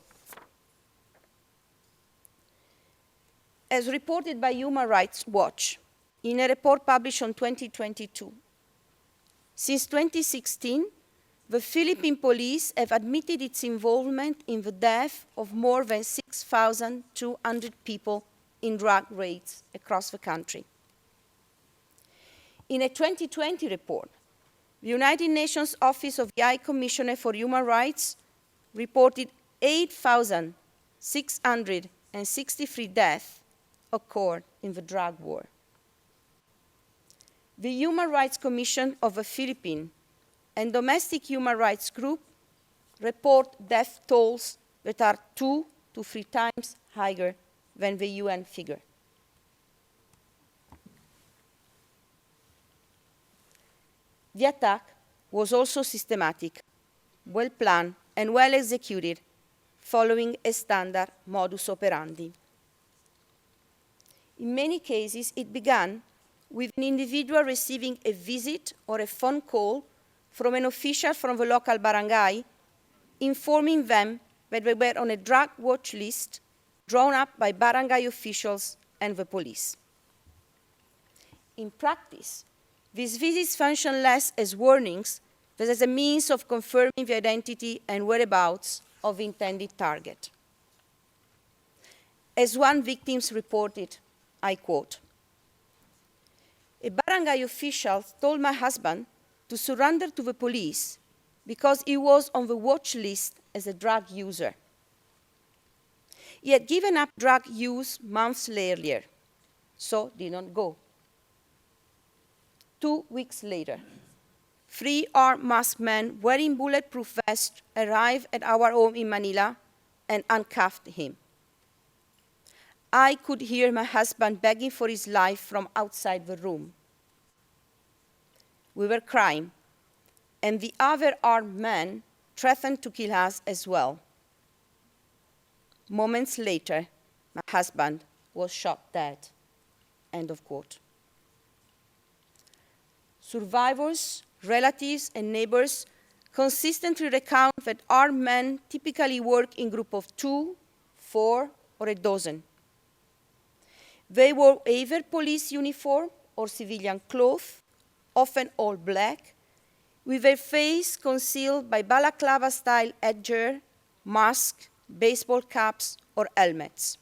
As reported by Human Rights Watch in a report published in 2022, since 2016, the Philippine police have admitted its involvement in the death of more than 6,200 people in drug raids across the country. In a 2020 report, the United Nations Office of the High Commissioner for Human Rights reported 8,663 deaths occurred in the drug war. The Human Rights Commission of the Philippines and domestic human rights group report death tolls that are 2 to 3 times higher than the UN figure. The attack was also systematic, well-planned, and well executed, following a standard modus operandi. In many cases, it began with an individual receiving a visit or a phone call from an official from the local barangay, informing them that they were on a drug watch list drawn up by barangay officials and the police. In practice, these visits function less as warnings than as a means of confirming the identity and whereabouts of the intended target. As one victim reported, I quote, "A barangay official told my husband to surrender to the police because he was on the watch list as a drug user. He had given up drug use months earlier, so did not go. 2 weeks later, 3 armed masked men wearing bulletproof vests arrived at our home in Manila and handcuffed him. I could hear my husband begging for his life from outside the room. We were crying, and the other armed men threatened to kill us as well. Moments later, my husband was shot dead." End of quote. Survivors, relatives, and neighbors consistently recount that armed men typically work in groups of 2, 4, or a dozen. They wore either police uniform or civilian clothes, often all black, with their face concealed by balaclava-style headgear, masks, baseball caps, or helmets.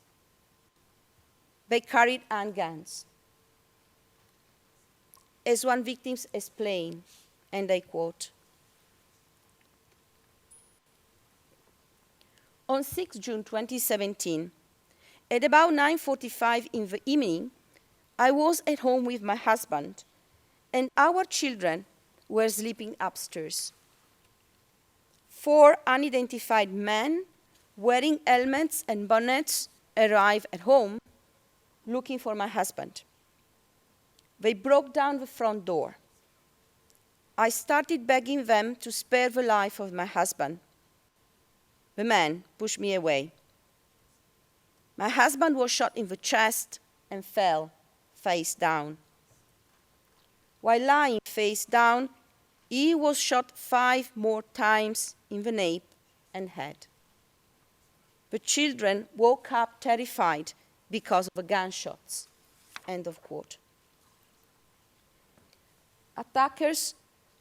They carried handguns. As one victim explained, and I quote, "On 6 June 2017, at about 9:45 in the evening, I was at home with my husband, and our children were sleeping upstairs. 4 unidentified men wearing helmets and bonnets arrived at home looking for my husband. They broke down the front door. I started begging them to spare the life of my husband. The man pushed me away. My husband was shot in the chest and fell face down. While lying face down, he was shot 5 more times in the nape and head. The children woke up terrified because of the gunshots. End of quote. Attackers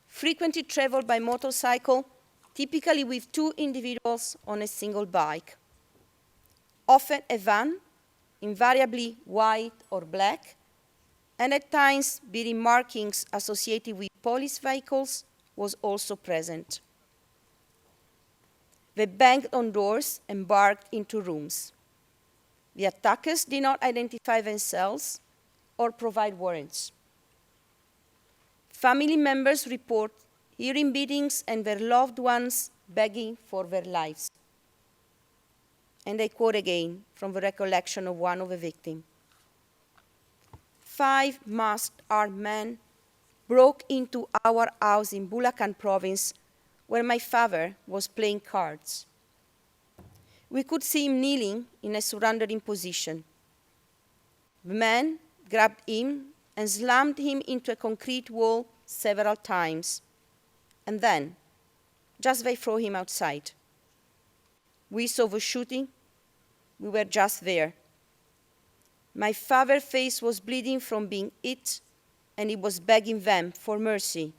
frequently travel by motorcycle, typically with 2 individuals on a single bike. Often a van, invariably white or black, and at times bearing markings associated with police vehicles was also present. They banged on doors and barged into rooms. The attackers did not identify themselves or provide warrants. Family members report hearing beatings and their loved ones begging for their lives. And I quote again from the recollection of one of the victims. 5 masked armed men broke into our house in Bulacan province where my father was playing cards. We could see him kneeling in a surrendering position. The men grabbed him and slammed him into a concrete wall several times. And then, just they throw him outside. We saw the shooting. We were just there. My father's face was bleeding from being hit, and he was begging them for mercy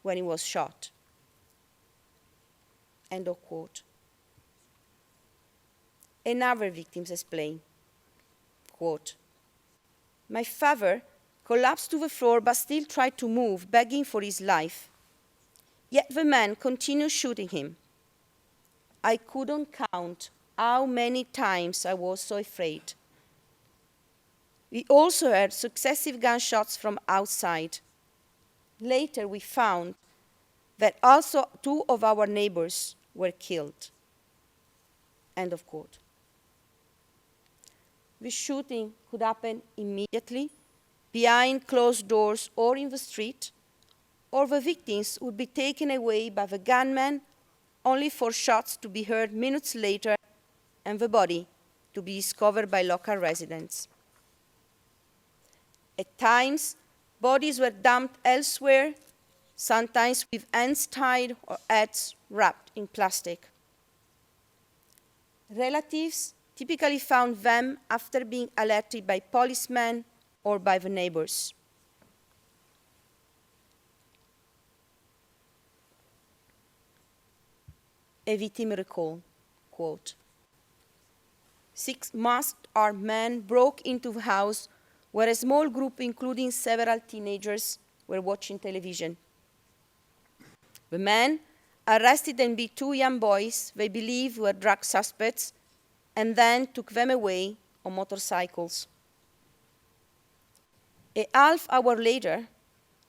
when he was shot. End of quote. Another victim explained, quote, my father collapsed to the floor but still tried to move, begging for his life. Yet the man continued shooting him. I couldn't count how many times I was so afraid. We also heard successive gunshots from outside. Later we found that also 2 of our neighbors were killed. End of quote. The shooting could happen immediately, behind closed doors or in the street, or the victims would be taken away by the gunman only for shots to be heard minutes later and the body to be discovered by local residents. At times, bodies were dumped elsewhere, sometimes with hands tied or heads wrapped in plastic. Relatives typically found them after being alerted by policemen or by the neighbors. A victim recalled, quote, 6 masked armed men broke into the house where a small group, including several teenagers, were watching television. The men arrested and beat 2 young boys they believed were drug suspects and then took them away on motorcycles. A half hour later,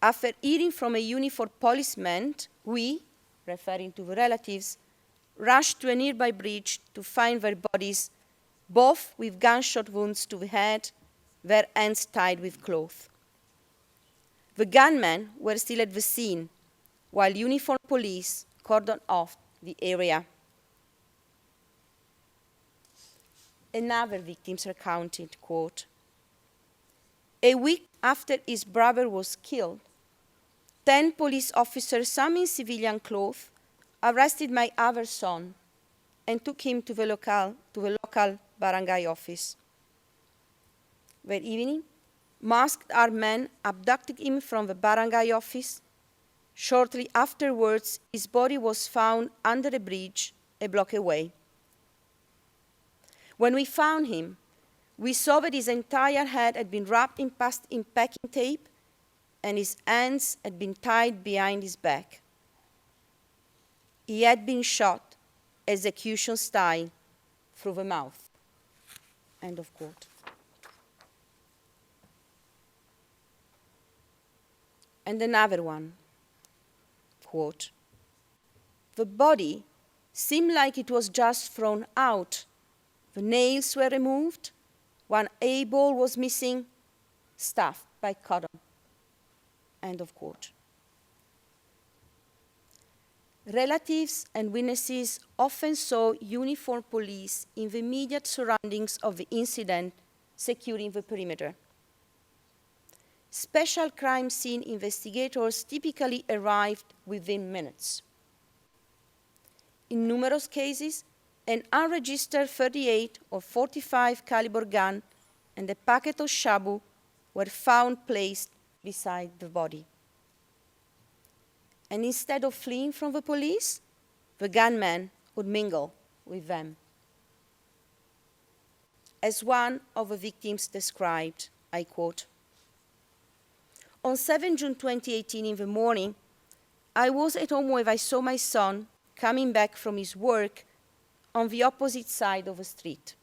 after hearing from a uniformed policeman, we, referring to the relatives, rushed to a nearby bridge to find their bodies, both with gunshot wounds to the head, their hands tied with cloth. The gunmen were still at the scene, while uniformed police cordoned off the area. Another victim recounted, quote, a week after his brother was killed, 10 police officers, some in civilian clothes, arrested my other son and took him to the local barangay office. That evening, masked armed men abducted him from the barangay office. Shortly afterwards, his body was found under a bridge a block away. When we found him, we saw that his entire head had been wrapped in packing tape and his hands had been tied behind his back. He had been shot execution style through the mouth. End of quote. And another one, quote, the body seemed like it was just thrown out. The nails were removed, one eyeball was missing, stuffed by cotton. End of quote. relatives and witnesses often saw uniformed police in the immediate surroundings of the incident, securing the perimeter. Special crime scene investigators typically arrived within minutes. In numerous cases, an unregistered 38 or 45 caliber gun and a packet of shabu were found placed beside the body. And instead of fleeing from the police, the gunman would mingle with them. As one of the victims described, I quote, "On 7 June 2018 in the morning, I was at home when I saw my son coming back from his work on the opposite side of the street.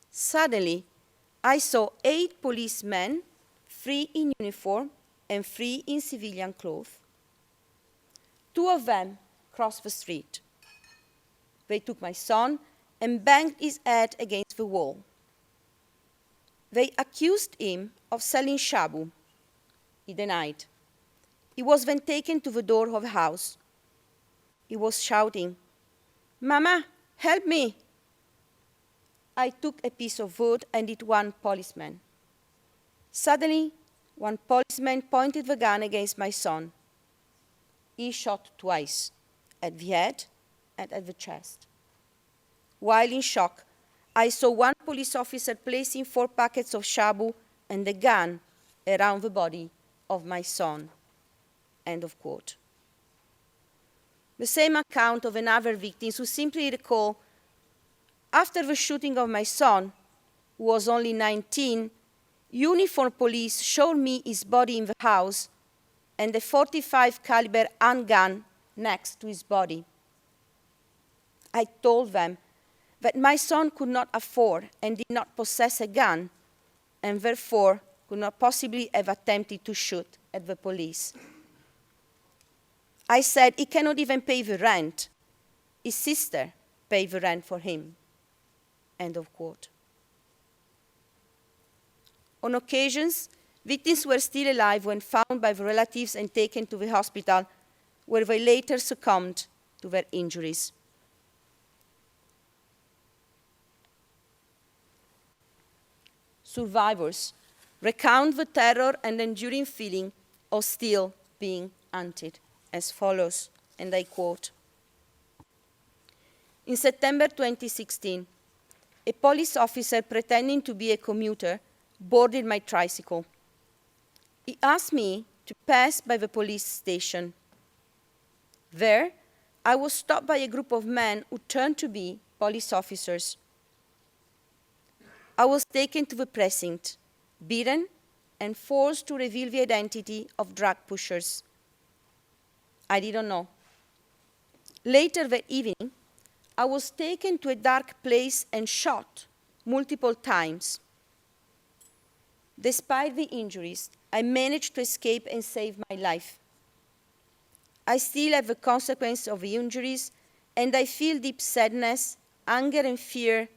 Suddenly, I saw 8 policemen, 3 in uniform and 3 in civilian clothes. 2 of them crossed the street. They took my son and banged his head against the wall. They accused him of selling shabu. He denied. He was then taken to the door of the house. He was shouting, 'Mama, help me!' I took a piece of wood and hit one policeman. Suddenly, one policeman pointed the gun against my son. He shot twice, at the head and at the chest. While in shock, I saw one police officer placing 4 packets of shabu and a gun around the body of my son." End of quote. The same account of another victim who simply recalled, "After the shooting of my son, who was only 19, uniformed police showed me his body in the house and a 45 caliber handgun next to his body. I told them that my son could not afford and did not possess a gun, and therefore could not possibly have attempted to shoot at the police. I said he cannot even pay the rent. His sister paid the rent for him." End of quote. On occasions, victims were still alive when found by the relatives and taken to the hospital, where they later succumbed to their injuries. Survivors recount the terror and enduring feeling of still being hunted as follows, and I quote, "In September 2016, a police officer pretending to be a commuter boarded my tricycle. He asked me to pass by the police station. There, I was stopped by a group of men who turned to be police officers. I was taken to the precinct, beaten, and forced to reveal the identity of drug pushers. I didn't know. Later that evening, I was taken to a dark place and shot multiple times. Despite the injuries, I managed to escape and save my life. I still have the consequence of the injuries, and I feel deep sadness, anger, and fear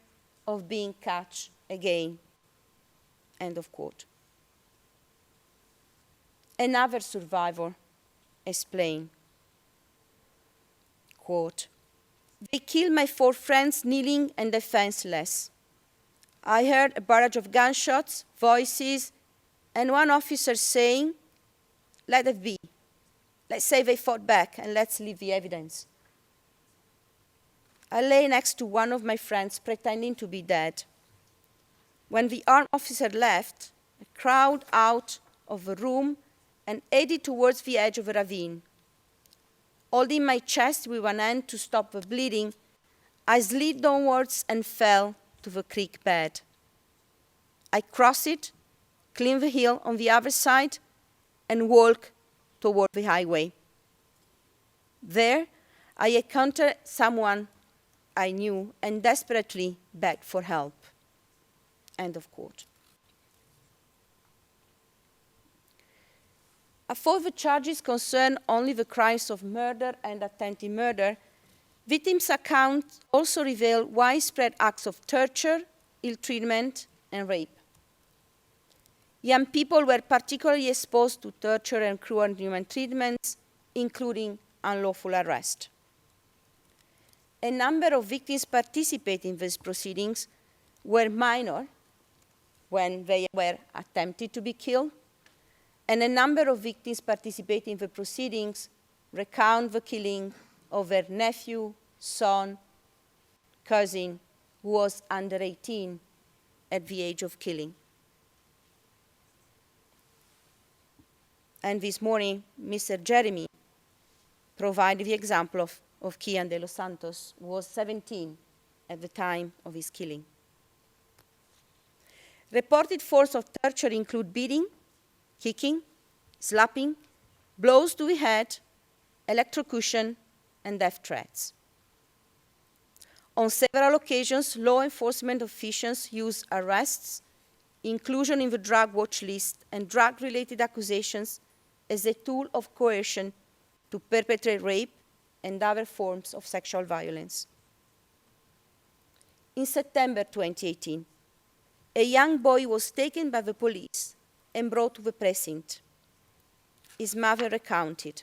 of being caught again." End of quote. Another survivor explained, quote, "They killed my 4 friends kneeling and defenseless. I heard a barrage of gunshots, voices, and one officer saying, 'Let it be. Let's say they fought back and let's leave the evidence.' I lay next to one of my friends pretending to be dead. When the armed officer left, I crowded out of the room and headed towards the edge of a ravine. Holding my chest with one hand to stop the bleeding, I slid downwards and fell to the creek bed. I crossed it, climbed the hill on the other side, and walked toward the highway. There, I encountered someone I knew and desperately begged for help." End of quote. Although the charges concern only the crimes of murder and attempted murder, victims' accounts also reveal widespread acts of torture, ill treatment, and rape. Young people were particularly exposed to torture and cruel inhuman treatments, including unlawful arrest. A number of victims participating in these proceedings were minor when they were attempted to be killed, and a number of victims participating in the proceedings recount the killing of their nephew, son, cousin, who was under 18 at the age of killing. And this morning, Mr. Jeremy provided the example of Kian de los Santos, who was 17 at the time of his killing. Reported forms of torture include beating, kicking, slapping, blows to the head, electrocution, and death threats. On several occasions, law enforcement officials used arrests, inclusion in the drug watch list, and drug-related accusations as a tool of coercion to perpetrate rape and other forms of sexual violence. In September 2018, a young boy was taken by the police and brought to the precinct. His mother recounted,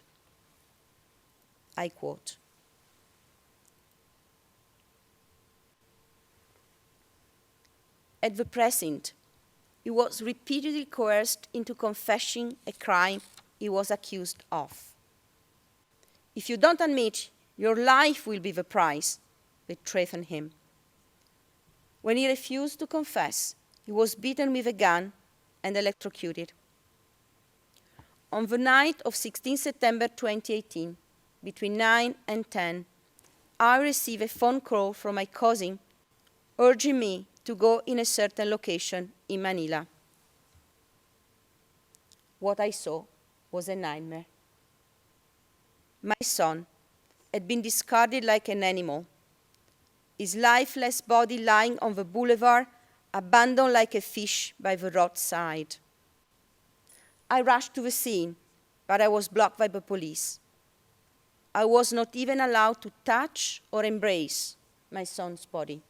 I quote, "At the precinct, he was repeatedly coerced into confessing a crime he was accused of. If you don't admit, your life will be the price," they threatened him. When he refused to confess, he was beaten with a gun and electrocuted. On the night of 16 September 2018, between 9 and 10, I received a phone call from my cousin urging me to go in a certain location in Manila. What I saw was a nightmare. My son had been discarded like an animal, his lifeless body lying on the boulevard, abandoned like a fish by the roadside. I rushed to the scene, but I was blocked by the police. I was not even allowed to touch or embrace my son's body.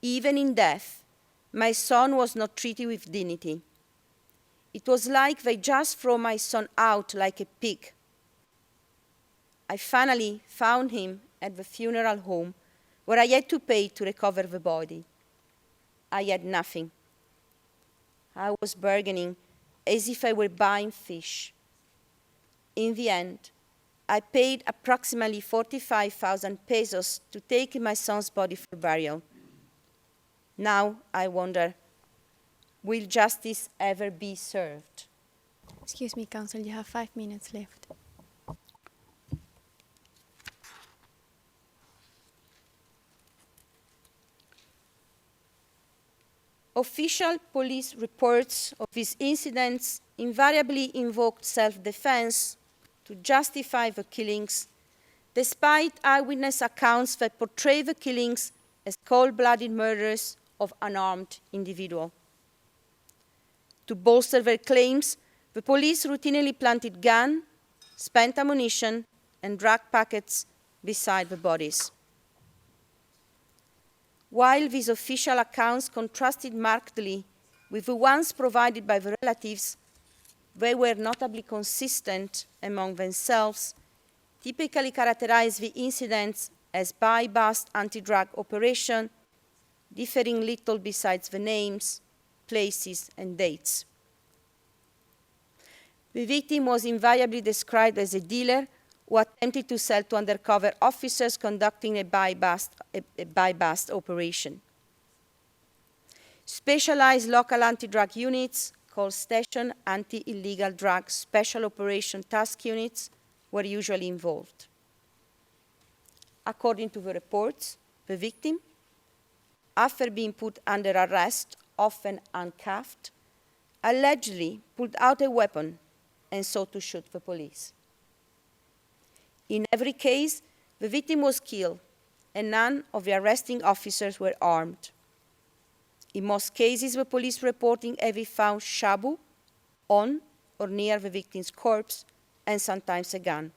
Even in death, my son was not treated with dignity. It was like they just threw my son out like a pig. I finally found him at the funeral home, where I had to pay to recover the body. I had nothing. I was bargaining as if I were buying fish. In the end, I paid approximately 45,000 pesos to take my son's body for burial. Now I wonder, will justice ever be served? Excuse me, Counsel, you have 5 minutes left. Official police reports of these incidents invariably invoked self-defense to justify the killings, despite eyewitness accounts that portray the killings as cold-blooded murders of unarmed individuals. To bolster their claims, the police routinely planted guns, spent ammunition, and drug packets beside the bodies. While these official accounts contrasted markedly with the ones provided by the relatives, they were notably consistent among themselves, typically characterized the incidents as by-bust anti-drug operation, differing little besides the names, places, and dates. The victim was invariably described as a dealer who attempted to sell to undercover officers conducting a buy-bust operation. Specialized local anti-drug units, called Station Anti-Illegal Drug Special Operation Task Units, were usually involved. According to the reports, the victim, after being put under arrest, often uncuffed, allegedly pulled out a weapon and sought to shoot the police. In every case, the victim was killed, and none of the arresting officers were armed. In most cases, the police reporting having found shabu on or near the victim's corpse, and sometimes a gun.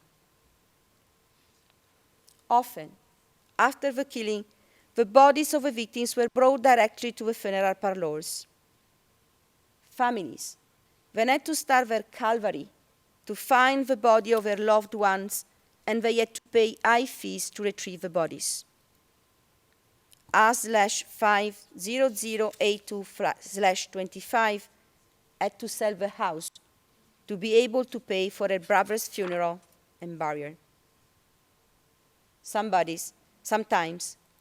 Often, after the killing, the bodies of the victims were brought directly to the funeral parlors. Families then had to start their calvary to find the body of their loved ones, and they had to pay high fees to retrieve the bodies. R/50082/25 had to sell the house to be able to pay for their brother's funeral and burial. Sometimes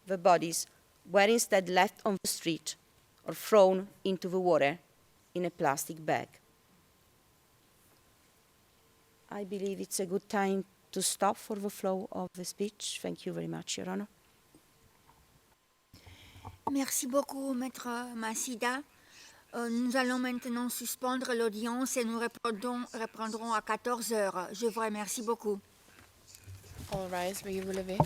the bodies were instead left on the street or thrown into the water in a plastic bag. I believe it's a good time to stop for the flow of the speech. Thank you very much, Your Honor. Merci beaucoup, Maître Massida. Nous allons maintenant suspendre l'audience et nous reprendrons à 14 heures. Je vous remercie beaucoup. All rise, veuillez vous lever.